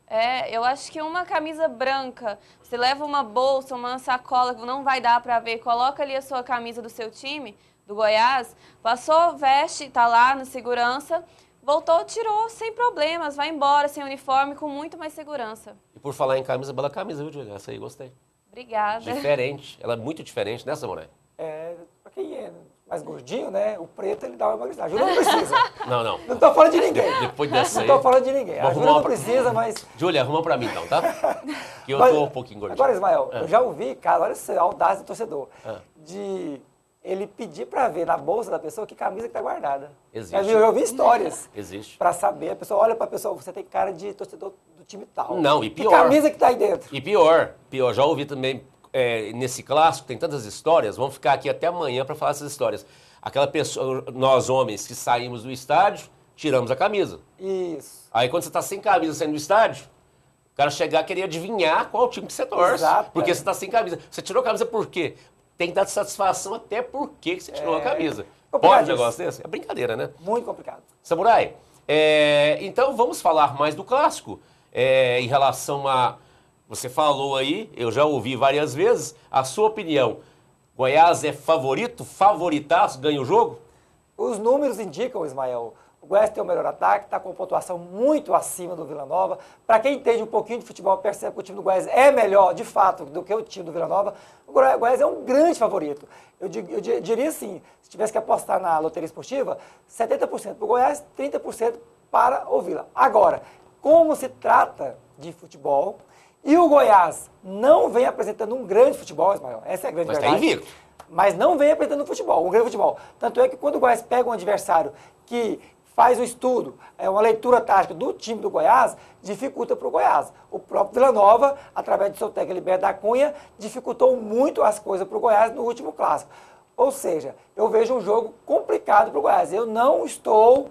Eu acho que uma camisa branca, você leva uma bolsa, uma sacola que não vai dar para ver, coloca ali a sua camisa do seu time, do Goiás, passou, veste, tá lá na segurança, voltou, tirou sem problemas, vai embora sem uniforme, com muito mais segurança. E por falar em camisa, bela camisa, viu, Júlia? Essa aí gostei. Obrigada. Diferente, ela é muito diferente, né, Samurai? Para quem é mais gordinho, né? O preto ele dá uma emagrecida. A Júlia não precisa. Não. Não estou falando de ninguém. Depois dessa aí. Não estou falando de ninguém. A Vamos Júlia não arrumar precisa, mas... Júlia, arruma pra mim então, tá? Que eu Mas, tô um pouquinho gordinho. Agora, Ismael, eu já ouvi, cara, olha essa audácia do torcedor, de ele pedir para ver na bolsa da pessoa que camisa que tá guardada. Existe. Eu já ouvi histórias. Existe. Para saber, a pessoa olha para a pessoa, você tem cara de torcedor do time tal. Não, e pior. Que camisa que tá aí dentro. E pior, já ouvi também, nesse clássico, tem tantas histórias, vamos ficar aqui até amanhã para falar essas histórias. Aquela pessoa, nós homens que saímos do estádio, tiramos a camisa. Isso. Aí quando você tá sem camisa saindo do estádio, o cara chegar e querer adivinhar qual time que você torce. Exato, porque você tá sem camisa. Você tirou a camisa por quê? Tem que dar satisfação até por que você tirou a camisa. Pode um negócio desse? É brincadeira, né? Muito complicado. Samurai, então vamos falar mais do clássico. Em relação a... Você falou aí, eu já ouvi várias vezes, a sua opinião. Goiás é favorito, favoritaço, ganha o jogo? Os números indicam, Ismael, O Goiás tem o melhor ataque, está com uma pontuação muito acima do Vila Nova. Para quem entende um pouquinho de futebol, percebe que o time do Goiás é melhor, de fato, do que o time do Vila Nova. O Goiás é um grande favorito. Eu diria assim, se tivesse que apostar na loteria esportiva, 70% para o Goiás, 30% para o Vila. Agora, como se trata de futebol, e o Goiás não vem apresentando um grande futebol, Ismael, essa é a grande verdade. Mas está invicto. Mas não vem apresentando um grande futebol. Tanto é que quando o Goiás pega um adversário que faz um estudo, uma leitura tática do time do Goiás, dificulta para o Goiás. O próprio Vila Nova, através do seu técnico Liberto da Cunha, dificultou muito as coisas para o Goiás no último clássico. Ou seja, eu vejo um jogo complicado para o Goiás. Eu não estou...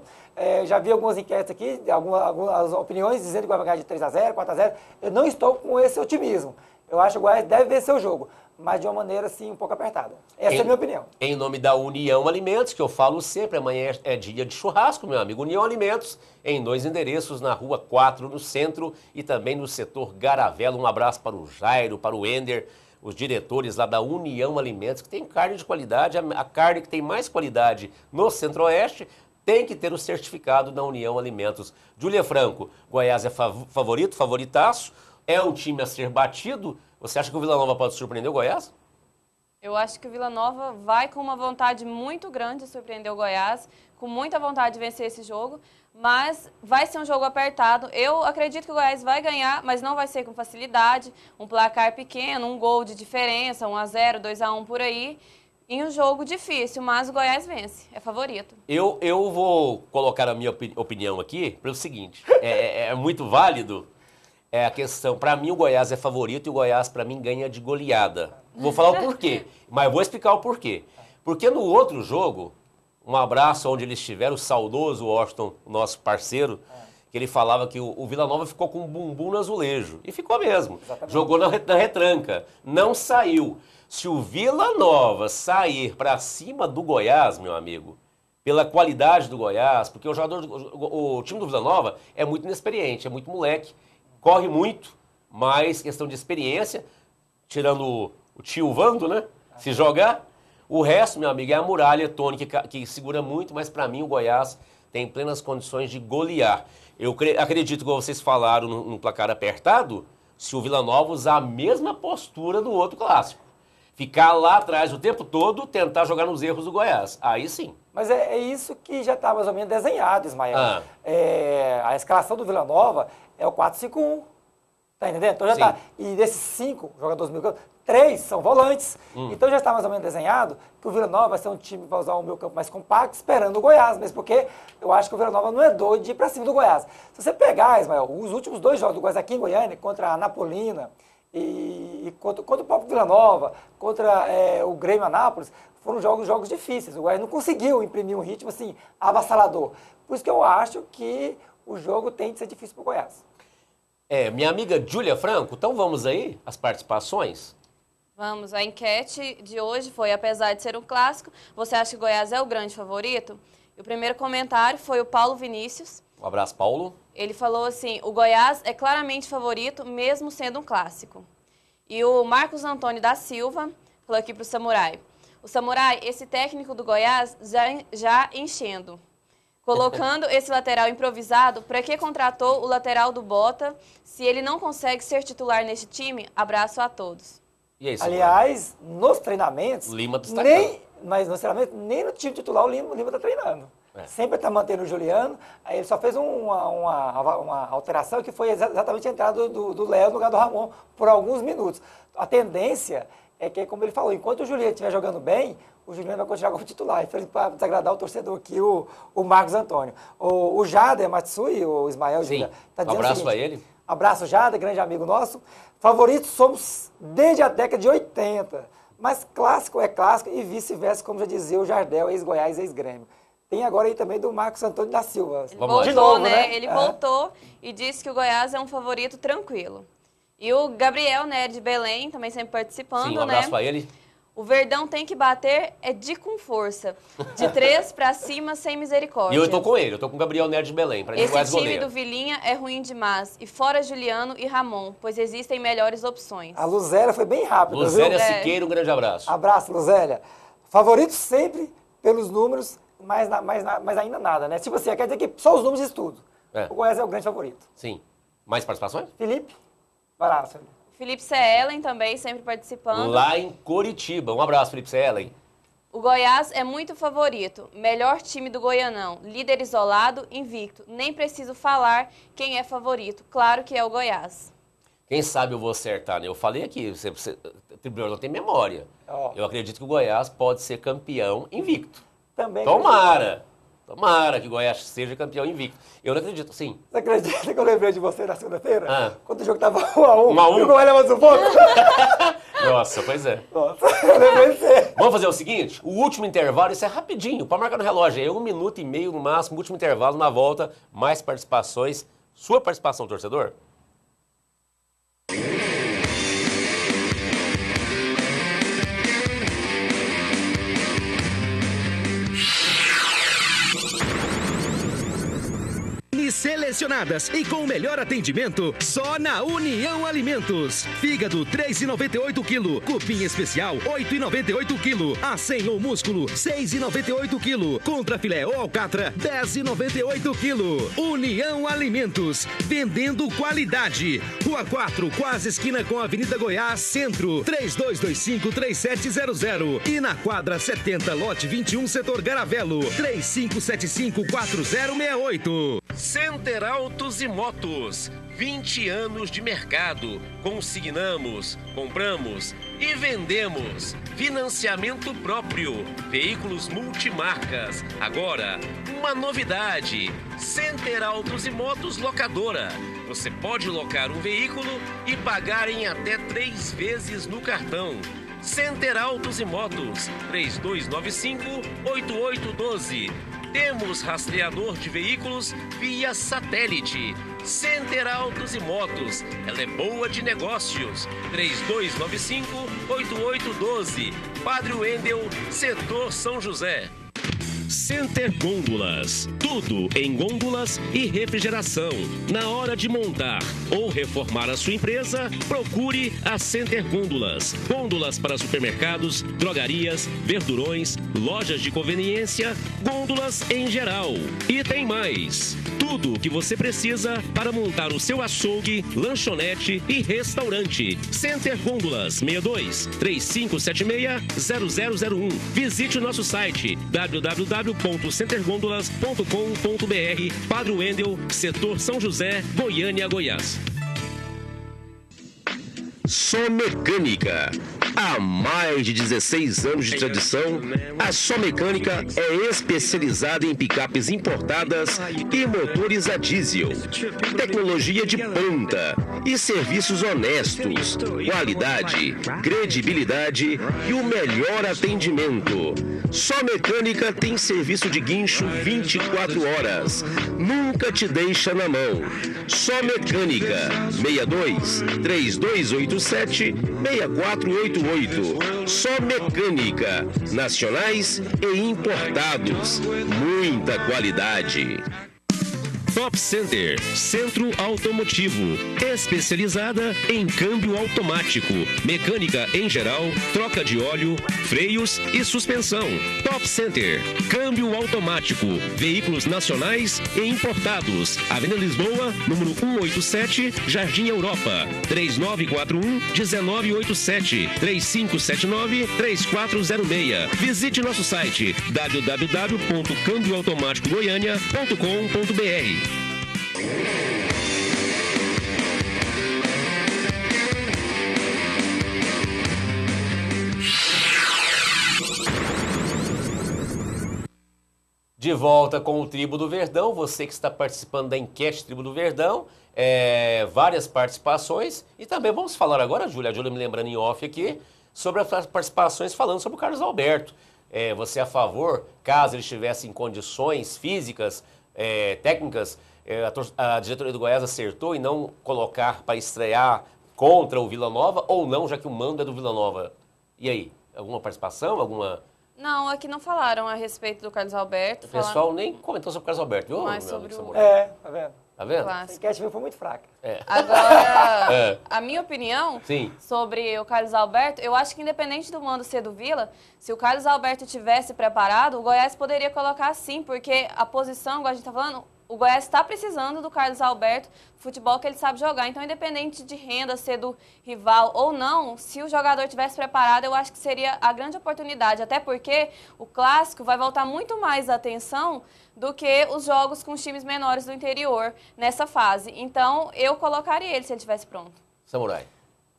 já vi algumas enquetes aqui, algumas opiniões dizendo que o Goiás vai ganhar de 3-0, 4-0. Eu não estou com esse otimismo. Eu acho que o Goiás deve vencer o jogo, mas de uma maneira, assim, um pouco apertada. Essa é a minha opinião. Em nome da União Alimentos, que eu falo sempre, amanhã é dia de churrasco, meu amigo. União Alimentos, em 2 endereços, na Rua 4, no centro, e também no setor Garavela. Um abraço para o Jairo, para o Ender, os diretores lá da União Alimentos, que tem carne de qualidade, a carne que tem mais qualidade no Centro-Oeste, tem que ter o certificado da União Alimentos. Júlia Franco, Goiás é favorito, favoritaço, é um time a ser batido. Você acha que o Vila Nova pode surpreender o Goiás? Eu acho que o Vila Nova vai com uma vontade muito grande de surpreender o Goiás, com muita vontade de vencer esse jogo, mas vai ser um jogo apertado. Eu acredito que o Goiás vai ganhar, mas não vai ser com facilidade, um placar pequeno, um gol de diferença, 1-0, 2-1 por aí, em um jogo difícil, mas o Goiás vence, é favorito. Eu vou colocar a minha opinião aqui pelo seguinte, é muito válido. É a questão, para mim o Goiás é favorito e o Goiás para mim ganha de goleada. Vou falar o porquê, mas vou explicar o porquê. Porque no outro jogo, um abraço onde eles estiveram, o saudoso Washington, o nosso parceiro, que ele falava que o Vila Nova ficou com um bumbum no azulejo. E ficou mesmo. Exatamente. Jogou na retranca, não saiu. Se o Vila Nova sair para cima do Goiás, meu amigo, pela qualidade do Goiás, porque o time do Vila Nova é muito inexperiente, é muito moleque. Corre muito, mas questão de experiência, tirando o tio Vando, né? Se jogar, o resto, meu amigo, é a muralha tônica que segura muito, mas para mim o Goiás tem plenas condições de golear. Eu acredito que vocês falaram no placar apertado, se o Vila Nova usar a mesma postura do outro clássico. Ficar lá atrás o tempo todo, tentar jogar nos erros do Goiás. Aí sim. Mas é isso que já está mais ou menos desenhado, Ismael. A escalação do Vila Nova é o 4-5-1. Tá entendendo? Então já tá. E desses 5 jogadores do meio campo, 3 são volantes. Então já está mais ou menos desenhado que o Vila Nova vai ser um time que vai usar um meio campo mais compacto, esperando o Goiás, mesmo porque eu acho que o Vila Nova não é doido de ir para cima do Goiás. Se você pegar, Ismael, os últimos 2 jogos do Goiás aqui em Goiânia, contra a Napolina e contra o próprio Vila Nova, contra o Grêmio Anápolis, foram jogos difíceis. O Goiás não conseguiu imprimir um ritmo assim avassalador. Por isso que eu acho que o jogo tem de ser difícil para o Goiás. Minha amiga Júlia Franco, então vamos aí, as participações? Vamos, a enquete de hoje foi, apesar de ser um clássico, você acha que o Goiás é o grande favorito? E o primeiro comentário foi o Paulo Vinícius. Um abraço, Paulo. Ele falou assim, o Goiás é claramente favorito, mesmo sendo um clássico. E o Marcos Antônio da Silva falou aqui para o Samurai. O Samurai, esse técnico do Goiás já enchendo. Colocando esse lateral improvisado, para que contratou o lateral do Bota? Se ele não consegue ser titular neste time, abraço a todos. E aí, aliás, nos treinamentos, Lima destacando. Mas nos treinamentos, nem no time titular o Lima está treinando. Sempre está mantendo o Juliano. Aí ele só fez uma alteração que foi exatamente a entrada do Léo no lugar do Ramon por alguns minutos. A tendência é que, como ele falou, enquanto o Juliano estiver jogando bem, o Juliano vai continuar como titular. Infelizmente, para desagradar o torcedor aqui, o Marcos Antônio. O Jader Matsui, o Ismael, sim, tá dizendo abraço o seguinte, a ele. Abraço, Jader, grande amigo nosso. Favoritos somos desde a década de 80. Mas clássico é clássico e vice-versa, como já dizia o Jardel, ex-Goiás, ex-Grêmio. Tem agora aí também do Marcos Antônio da Silva. Ele voltou, de novo, né? Ele voltou e disse que o Goiás é um favorito tranquilo. E o Gabriel, né, de Belém, também sempre participando, sim, um abraço pra ele. O Verdão tem que bater com força. De 3 pra cima, sem misericórdia. E eu tô com ele, eu tô com o Gabriel Nerd de Belém. Pra esse time do Vilinha é ruim demais. E fora Juliano e Ramon, pois existem melhores opções. A Luzélia foi bem rápida, Luzélia Siqueira, um grande abraço. Abraço, Luzélia. Favorito sempre pelos números, mas ainda nada, né? Tipo assim, quer dizer que só os números de tudo. É. O Goiás é o grande favorito. Sim. Mais participações? Felipe, vai lá, Felipe. Felipe Seelen também, sempre participando. Lá em Coritiba. Um abraço, Felipe Seelen. O Goiás é muito favorito. Melhor time do Goianão. Líder isolado, invicto. Nem preciso falar quem é favorito. Claro que é o Goiás. Quem sabe eu vou acertar, né? Eu falei aqui, o Tribunal não tem memória. Ó. Eu acredito que o Goiás pode ser campeão invicto. Também. Tomara que o Goiás seja campeão invicto. Eu não acredito, sim. Você acredita que eu lembrei de você na segunda-feira? Ah. Quando o jogo tava 1-1. 1-1. E o Goiás levou sufoco? Nossa, pois é. Nossa, eu lembrei de você. Vamos fazer o seguinte? O último intervalo, isso é rapidinho, pode marcar no relógio. É 1 minuto e meio no máximo, último intervalo, na volta, mais participações. Sua participação, torcedor? Selecionadas e com o melhor atendimento só na União Alimentos. Fígado 3,98 kg, cupim especial 8,98 kg, acém ou músculo 6,98 kg, contrafilé ou alcatra 10,98 kg. União Alimentos, vendendo qualidade. Rua 4, quase esquina com a Avenida Goiás, Centro, 3225-3700 e na quadra 70, lote 21, setor Garavelo, 3575-4068. Center Autos e Motos, 20 anos de mercado. Consignamos, compramos e vendemos. Financiamento próprio, veículos multimarcas. Agora, uma novidade, Center Autos e Motos Locadora. Você pode locar um veículo e pagar em até 3 vezes no cartão. Center Autos e Motos, 3295-8812. Temos rastreador de veículos via satélite. Center Autos e Motos, ela é boa de negócios. 3295-8812. Padre Wendel, setor São José. Center Gôndolas. Tudo em gôndolas e refrigeração. Na hora de montar ou reformar a sua empresa, procure a Center Gôndolas. Gôndolas para supermercados, drogarias, verdurões, lojas de conveniência, gôndolas em geral. E tem mais. Tudo o que você precisa para montar o seu açougue, lanchonete e restaurante. Center Gôndolas 62 3576-0001. Visite o nosso site www.centergondolas.com.br. Padre Wendel, setor São José, Goiânia, Goiás. Só Mecânica. Há mais de 16 anos de tradição, a Só Mecânica é especializada em picapes importadas e motores a diesel. Tecnologia de ponta e serviços honestos, qualidade, credibilidade e o melhor atendimento. Só Mecânica tem serviço de guincho 24 horas. Nunca te deixa na mão. Só Mecânica 62 3287 6488. Só Mecânica, nacionais e importados. Muita qualidade. Top Center, centro automotivo, especializada em câmbio automático, mecânica em geral, troca de óleo, freios e suspensão. Top Center, câmbio automático, veículos nacionais e importados. Avenida Lisboa, número 187, Jardim Europa, 3941-1987, 3579-3406. Visite nosso site www.câmbioautomáticogoiania.com.br. De volta com o Tribo do Verdão, você que está participando da enquete Tribo do Verdão, várias participações, e também vamos falar agora, Júlia, a Júlia me lembrando em off aqui, sobre as participações falando sobre o Carlos Alberto. Você é a favor, caso ele estivesse em condições físicas, técnicas, a diretoria do Goiás acertou em não colocar para estrear contra o Vila Nova ou não, já que o mando é do Vila Nova? E aí, alguma participação, alguma... Não, aqui não falaram a respeito do Carlos Alberto. O pessoal nem comentou sobre o Carlos Alberto, viu? Mais sobre o... Tá vendo? Tá vendo? Essa Clássico. enquete foi muito fraca. Agora, a minha opinião Sim. sobre o Carlos Alberto, eu acho que independente do mando ser do Vila, se o Carlos Alberto tivesse preparado, o Goiás poderia colocar sim, porque a posição, igual a gente tá falando, o Goiás está precisando do Carlos Alberto, futebol que ele sabe jogar. Então, independente de renda, ser do rival ou não, se o jogador tivesse preparado, eu acho que seria a grande oportunidade. Até porque o clássico vai voltar muito mais a atenção do que os jogos com os times menores do interior nessa fase. Então, eu colocaria ele se ele estivesse pronto. Samurai.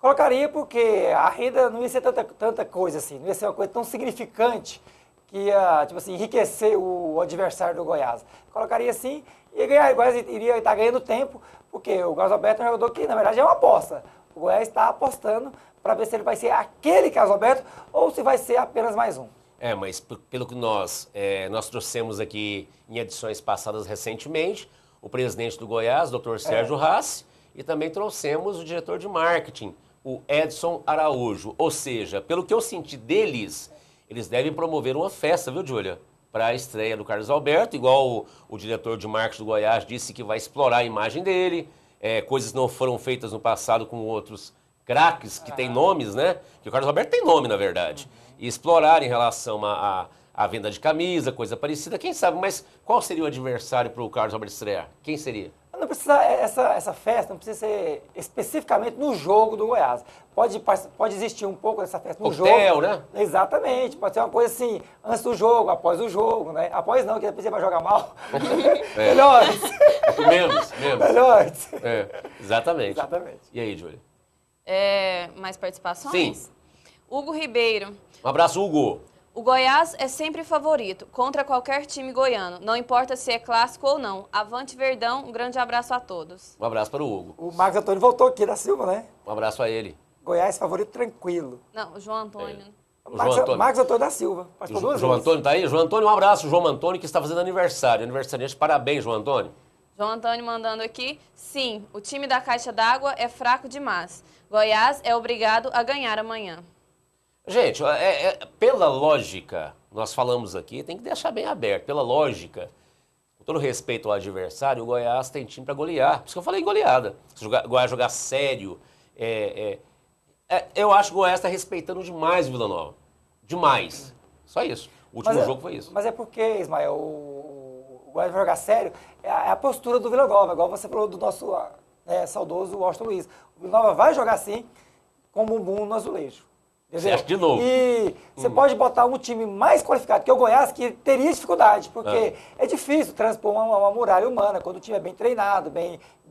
Colocaria porque a renda não ia ser tanta coisa assim, não ia ser uma coisa tão significante que ia, tipo assim, enriquecer o adversário do Goiás. Colocaria assim e ganhar, o Goiás iria estar ganhando tempo, porque o Carlos Alberto é um jogador que, na verdade, é uma aposta. O Goiás está apostando para ver se ele vai ser aquele Carlos Alberto ou se vai ser apenas mais um. Mas pelo que nós trouxemos aqui em edições passadas recentemente, o presidente do Goiás, Dr. Sérgio Rassi, e também trouxemos o diretor de marketing, o Edson Araújo. Ou seja, pelo que eu senti deles, eles devem promover uma festa, viu, Júlia? Para a estreia do Carlos Alberto, igual o diretor de marketing do Goiás disse que vai explorar a imagem dele, coisas não foram feitas no passado com outros craques que têm nomes, né? Que o Carlos Alberto tem nome, na verdade. E explorar em relação à venda de camisa, coisa parecida, quem sabe, mas qual seria o adversário para o Carlos Alberto estrear? Quem seria? Não precisa, essa festa não precisa ser especificamente no jogo do Goiás. Pode existir um pouco dessa festa no Coquetel, jogo. né? Exatamente. Pode ser uma coisa assim, antes do jogo, após o jogo, né? Após não, que depois você vai jogar mal. Melhores. Menos. Melhores. Exatamente. Exatamente. E aí, Júlia? Mais participações? Sim. Hugo Ribeiro. Um abraço, Hugo. O Goiás é sempre favorito contra qualquer time goiano, não importa se é clássico ou não. Avante Verdão, um grande abraço a todos. Um abraço para o Hugo. O Marcos Antônio voltou aqui da Silva, né? Um abraço a ele. Goiás favorito tranquilo. Não, o João Antônio. Marcos Antônio da Silva. João Antônio tá aí? João Antônio, um abraço. João Antônio que está fazendo aniversário. Aniversariante, parabéns, João Antônio. João Antônio mandando aqui. Sim, o time da Caixa d'Água é fraco demais. Goiás é obrigado a ganhar amanhã. Gente, pela lógica, nós falamos aqui, tem que deixar bem aberto. Pela lógica, com todo respeito ao adversário, o Goiás tem time para golear. Por isso que eu falei goleada. Se o Goiás jogar sério, eu acho que o Goiás está respeitando demais o Vila Nova. Demais. Só isso. O último jogo foi isso. Mas é porque, Ismael, o Goiás vai jogar sério, é a postura do Vila Nova, igual você falou do nosso saudoso Washington Luiz. O Vila Nova vai jogar assim, com o bumbum no azulejo. Você acha de novo? E você pode botar um time mais qualificado que o Goiás, que teria dificuldade, porque é difícil transpor uma muralha humana, quando o time é bem treinado,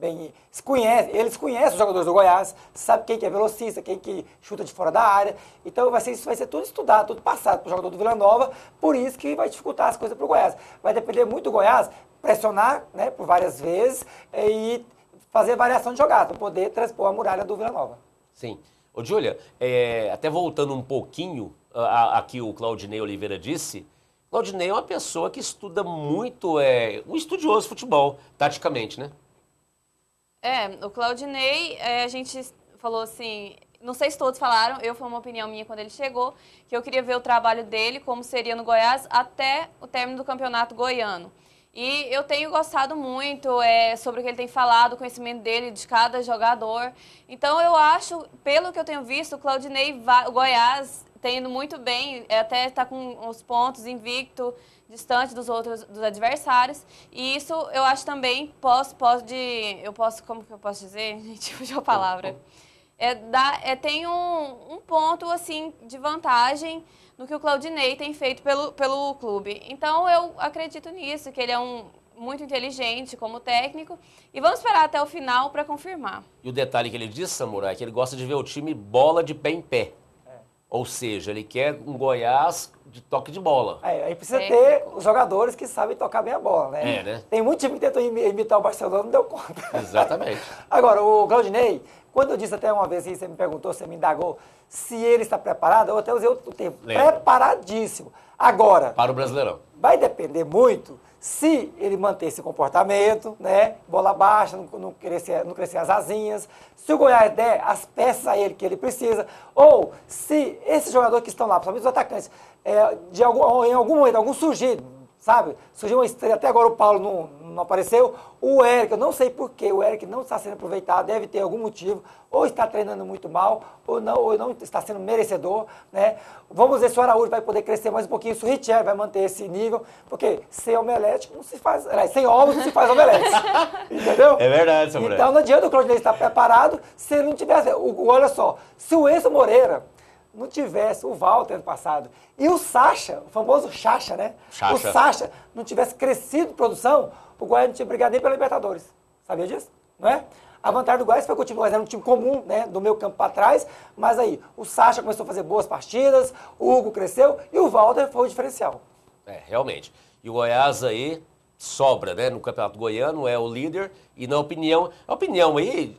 eles conhecem os jogadores do Goiás, sabe quem que é velocista, quem que chuta de fora da área, então isso vai ser tudo estudado, tudo passado para o jogador do Vila Nova, por isso que vai dificultar as coisas para o Goiás. Vai depender muito do Goiás pressionar, né, por várias vezes e fazer variação de jogada, para poder transpor a muralha do Vila Nova. Sim. Ô, Júlia, até voltando um pouquinho aqui o Claudinei Oliveira disse, Claudinei é uma pessoa que estuda muito, um estudioso de futebol, taticamente, né? O Claudinei, a gente falou assim, não sei se todos falaram, foi uma opinião minha quando ele chegou, que eu queria ver o trabalho dele, como seria no Goiás, até o término do campeonato goiano. E eu tenho gostado muito sobre o que ele tem falado, o conhecimento dele de cada jogador. Então, eu acho, pelo que eu tenho visto, o Claudinei, o Goiás, tem indo muito bem, até está com os pontos invicto, distante dos adversários. E isso, eu acho também, como que eu posso dizer? Gente, fugiu a palavra. Tem um ponto, assim, de vantagem no que o Claudinei tem feito pelo clube. Então, eu acredito nisso, que ele é muito inteligente como técnico. E vamos esperar até o final para confirmar. E o detalhe que ele disse, Samurai, é que ele gosta de ver o time bola de pé em pé. Ou seja, ele quer um Goiás de toque de bola. Aí precisa ter os jogadores que sabem tocar bem a bola, né? Né? Tem muito time que tentou imitar o Barcelona, não deu conta. Exatamente. Agora, o Claudinei, quando eu disse até uma vez, você me perguntou, você me indagou, se ele está preparado, eu até usei o termo, preparadíssimo. Agora, para o Brasileirão. Vai depender muito se ele manter esse comportamento, né? Bola baixa, não crescer as asinhas. Se o Goiás der as peças a ele que ele precisa. Ou se esses jogadores que estão lá, principalmente os atacantes, em algum momento, algum surgir, sabe? Surgiu uma estrela, até agora o Paulo não apareceu. O Eric, eu não sei porquê, o Eric não está sendo aproveitado, deve ter algum motivo, ou está treinando muito mal, ou não está sendo merecedor, né? Vamos ver se o Araújo vai poder crescer mais um pouquinho, se o Richard vai manter esse nível, porque sem omelete não se faz, sem ovos não se faz omelete, entendeu? É verdade, Samurai. Então não adianta o Claudinei estar preparado se ele não tivesse, olha só, se o Enzo Moreira não tivesse o Walter ano passado e o Sacha, o famoso Chacha, né? Chacha. O Sacha não tivesse crescido em produção, o Goiás não tinha brigado nem pela Libertadores. Sabia disso? Não é? A vantagem do Goiás foi que o time do Goiás era um time comum, né? Do meio campo para trás, mas aí o Sacha começou a fazer boas partidas, o Hugo cresceu e o Walter foi o diferencial. Realmente. E o Goiás aí sobra, né? No Campeonato Goiano, é o líder. E na opinião aí,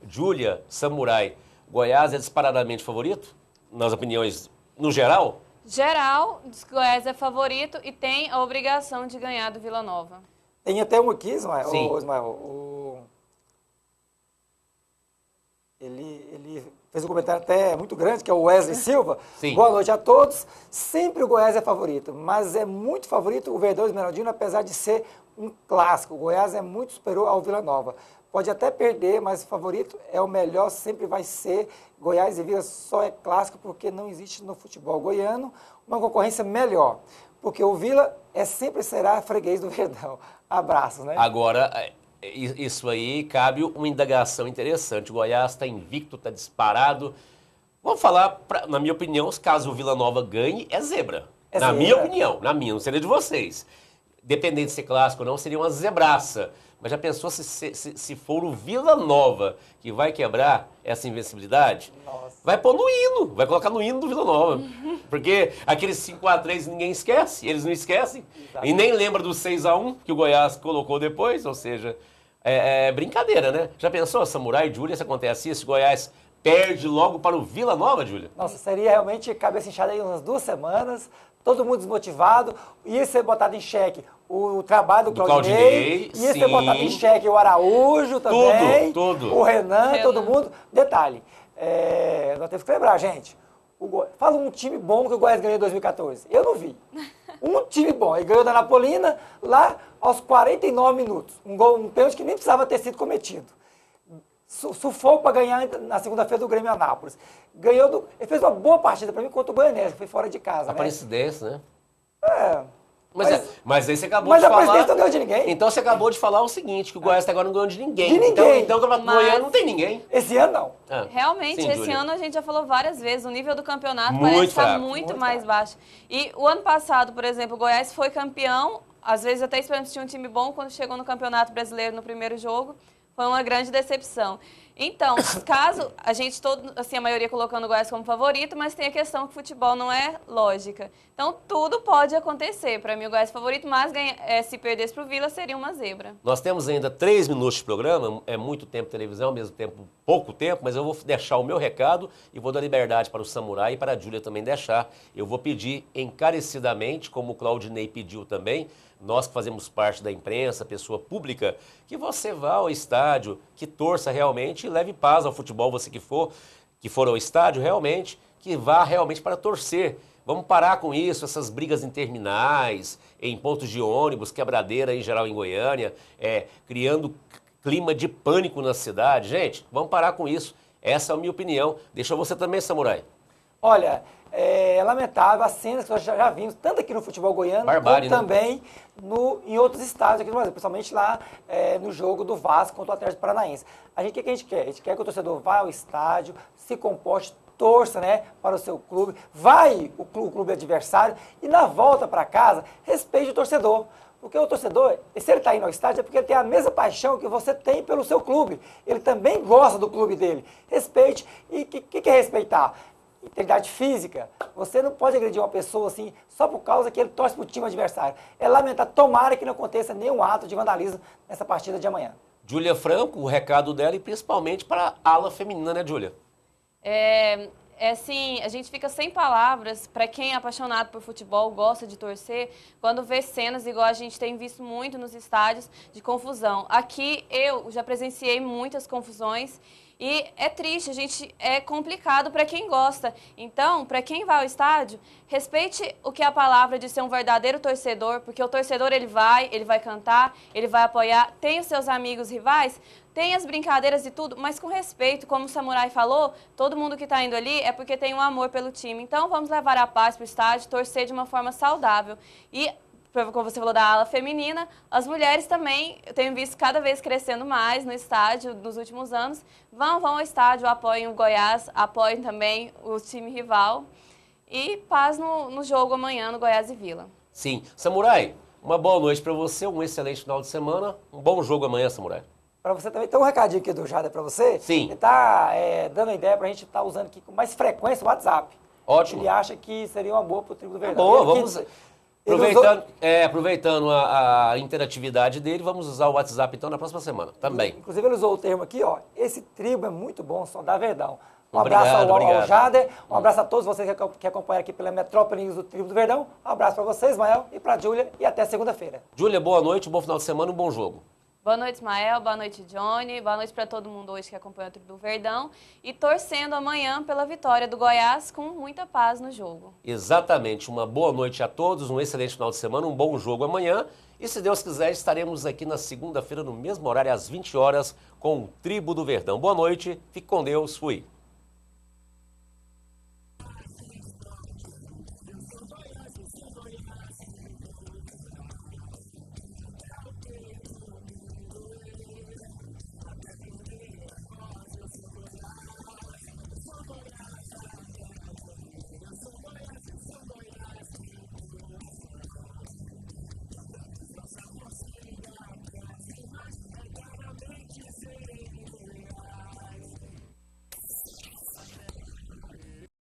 Júlia, Samurai, Goiás é disparadamente favorito? Nas opiniões, no geral? Geral, diz que o Goiás é favorito e tem a obrigação de ganhar do Vila Nova. Tem até um aqui, Ismael. Sim. Ele fez um comentário até muito grande, que é o Wesley Silva. Sim. Boa noite a todos. Sempre o Goiás é favorito, mas é muito favorito o Verdão Esmeraldino, apesar de ser um clássico. O Goiás é muito superior ao Vila Nova. Pode até perder, mas o favorito é o melhor, sempre vai ser. Goiás e Vila só é clássico porque não existe no futebol goiano uma concorrência melhor. Porque o Vila sempre será freguês do Verdão. Abraços, né? Agora, isso aí cabe uma indagação interessante. O Goiás está invicto, está disparado. Vamos falar, na minha opinião, caso o Vila Nova ganhe, é zebra. Na minha opinião, não seria de vocês. Dependendo de ser clássico ou não, seria uma zebraça. Mas já pensou se for o Vila Nova que vai quebrar essa invencibilidade? Nossa. Vai pôr no hino, vai colocar no hino do Vila Nova. Porque aqueles 5-3 ninguém esquece, eles não esquecem. Exatamente. E nem lembra do 6-1 que o Goiás colocou depois, ou seja, é brincadeira, né? Já pensou, Samurai e Júlia, se acontece isso, o Goiás perde logo para o Vila Nova, Júlia? Nossa, seria realmente cabeça inchada aí umas 2 semanas, todo mundo desmotivado, ia ser botado em xeque o trabalho do Claudinei, ia ser botado em xeque o Araújo também, Tudo. o Renan, todo mundo. Detalhe, nós temos que lembrar, gente, fala um time bom que o Goiás ganhou em 2014. Eu não vi. Um time bom. Ele ganhou da Napolina lá aos 49 minutos. Um pênalti que nem precisava ter sido cometido. Sufoco para ganhar na segunda-feira do Grêmio Anápolis. Ele fez uma boa partida para mim contra o Goianese, que foi fora de casa. Aparecidense, né? Mas aí você acabou mas de a falar... presidência não ganhou de ninguém. Então você acabou de falar o seguinte, que o Goiás até agora não ganhou de ninguém. De ninguém. Então o Campeonato Goiano não tem ninguém. Esse ano não. Realmente, Sim, esse Júlia. ano a gente já falou várias vezes, o nível do campeonato Muito parece estar fraco. muito Muito mais baixo. E o ano passado, por exemplo, o Goiás foi campeão, às vezes até esperando que tinha um time bom, quando chegou no Campeonato Brasileiro no primeiro jogo, foi uma grande decepção. Então, caso a gente a maioria colocando o Goiás como favorito, mas tem a questão que o futebol não é lógica. Então, tudo pode acontecer. Para mim, o Goiás é favorito, mas se perdesse para o Vila, seria uma zebra. Nós temos ainda 3 minutos de programa, é muito tempo de televisão, ao mesmo tempo pouco tempo, mas eu vou deixar o meu recado e vou dar liberdade para o Samurai e para a Júlia também deixar. Eu vou pedir encarecidamente, como o Claudinei pediu também, nós que fazemos parte da imprensa, pessoa pública, que você vá ao estádio, que torça realmente e leve paz ao futebol, você que for ao estádio realmente, que vá realmente para torcer. Vamos parar com isso, essas brigas intermináveis, em pontos de ônibus, quebradeira em geral em Goiânia, criando clima de pânico na cidade. Gente, vamos parar com isso. Essa é a minha opinião. Deixa você também, Samurai. Olha, é lamentável as cenas que nós já vimos, tanto aqui no futebol goiano, Barbárie, como também em outros estádios aqui no Brasil, principalmente lá no jogo do Vasco contra o Atlético Paranaense. O que a gente quer? A gente quer que o torcedor vá ao estádio, se comporte, torça, né, para o seu clube, vai o clube adversário e na volta para casa, respeite o torcedor. Porque o torcedor, se ele está indo ao estádio, é porque ele tem a mesma paixão que você tem pelo seu clube. Ele também gosta do clube dele. Respeite. E o que é respeitar? Integridade física. Você não pode agredir uma pessoa assim só por causa que ele torce para o time adversário. É lamentável, tomara que não aconteça nenhum ato de vandalismo nessa partida de amanhã. Júlia Franco, o recado dela e principalmente para a ala feminina, né, Júlia? Assim, a gente fica sem palavras para quem é apaixonado por futebol, gosta de torcer, quando vê cenas igual a gente tem visto muito nos estádios de confusão. Aqui eu já presenciei muitas confusões E é triste, é complicado para quem gosta. Então, para quem vai ao estádio, respeite o que é a palavra de ser um verdadeiro torcedor, porque o torcedor ele vai cantar, ele vai apoiar, tem os seus amigos rivais, tem as brincadeiras e tudo, mas com respeito, como o Samurai falou, todo mundo que está indo ali é porque tem um amor pelo time. Então, vamos levar a paz para o estádio, torcer de uma forma saudável. E como você falou da ala feminina, as mulheres também, eu tenho visto cada vez crescendo mais no estádio nos últimos anos. Vão ao estádio, apoiem o Goiás, apoiem também o time rival. E paz no jogo amanhã no Goiás e Vila. Sim. Samurai, uma boa noite para você, um excelente final de semana. Um bom jogo amanhã, Samurai. Para você também, tem um recadinho aqui do Jader para você. Sim. Ele está dando a ideia para a gente estar usando aqui com mais frequência o WhatsApp. Ótimo. Ele acha que seria uma boa para o Tribo do Verdão. Boa, vamos... Aproveitando a interatividade dele, vamos usar o WhatsApp então na próxima semana também. Inclusive ele usou o termo aqui, ó, esse tribo é muito bom, só dá Verdão. Um Obrigado, abraço ao obrigado. Jader, um abraço a todos vocês que acompanham aqui pela Metrópole News do Tribo do Verdão. Um abraço para vocês, Ismael, e para a Júlia, e até segunda-feira. Júlia, boa noite, um bom final de semana e um bom jogo. Boa noite, Ismael. Boa noite, Johnny. Boa noite para todo mundo hoje que acompanha o Tribo do Verdão. E torcendo amanhã pela vitória do Goiás com muita paz no jogo. Exatamente. Uma boa noite a todos, um excelente final de semana, um bom jogo amanhã. E se Deus quiser, estaremos aqui na segunda-feira, no mesmo horário, às 20 horas, com o Tribo do Verdão. Boa noite, fique com Deus, fui.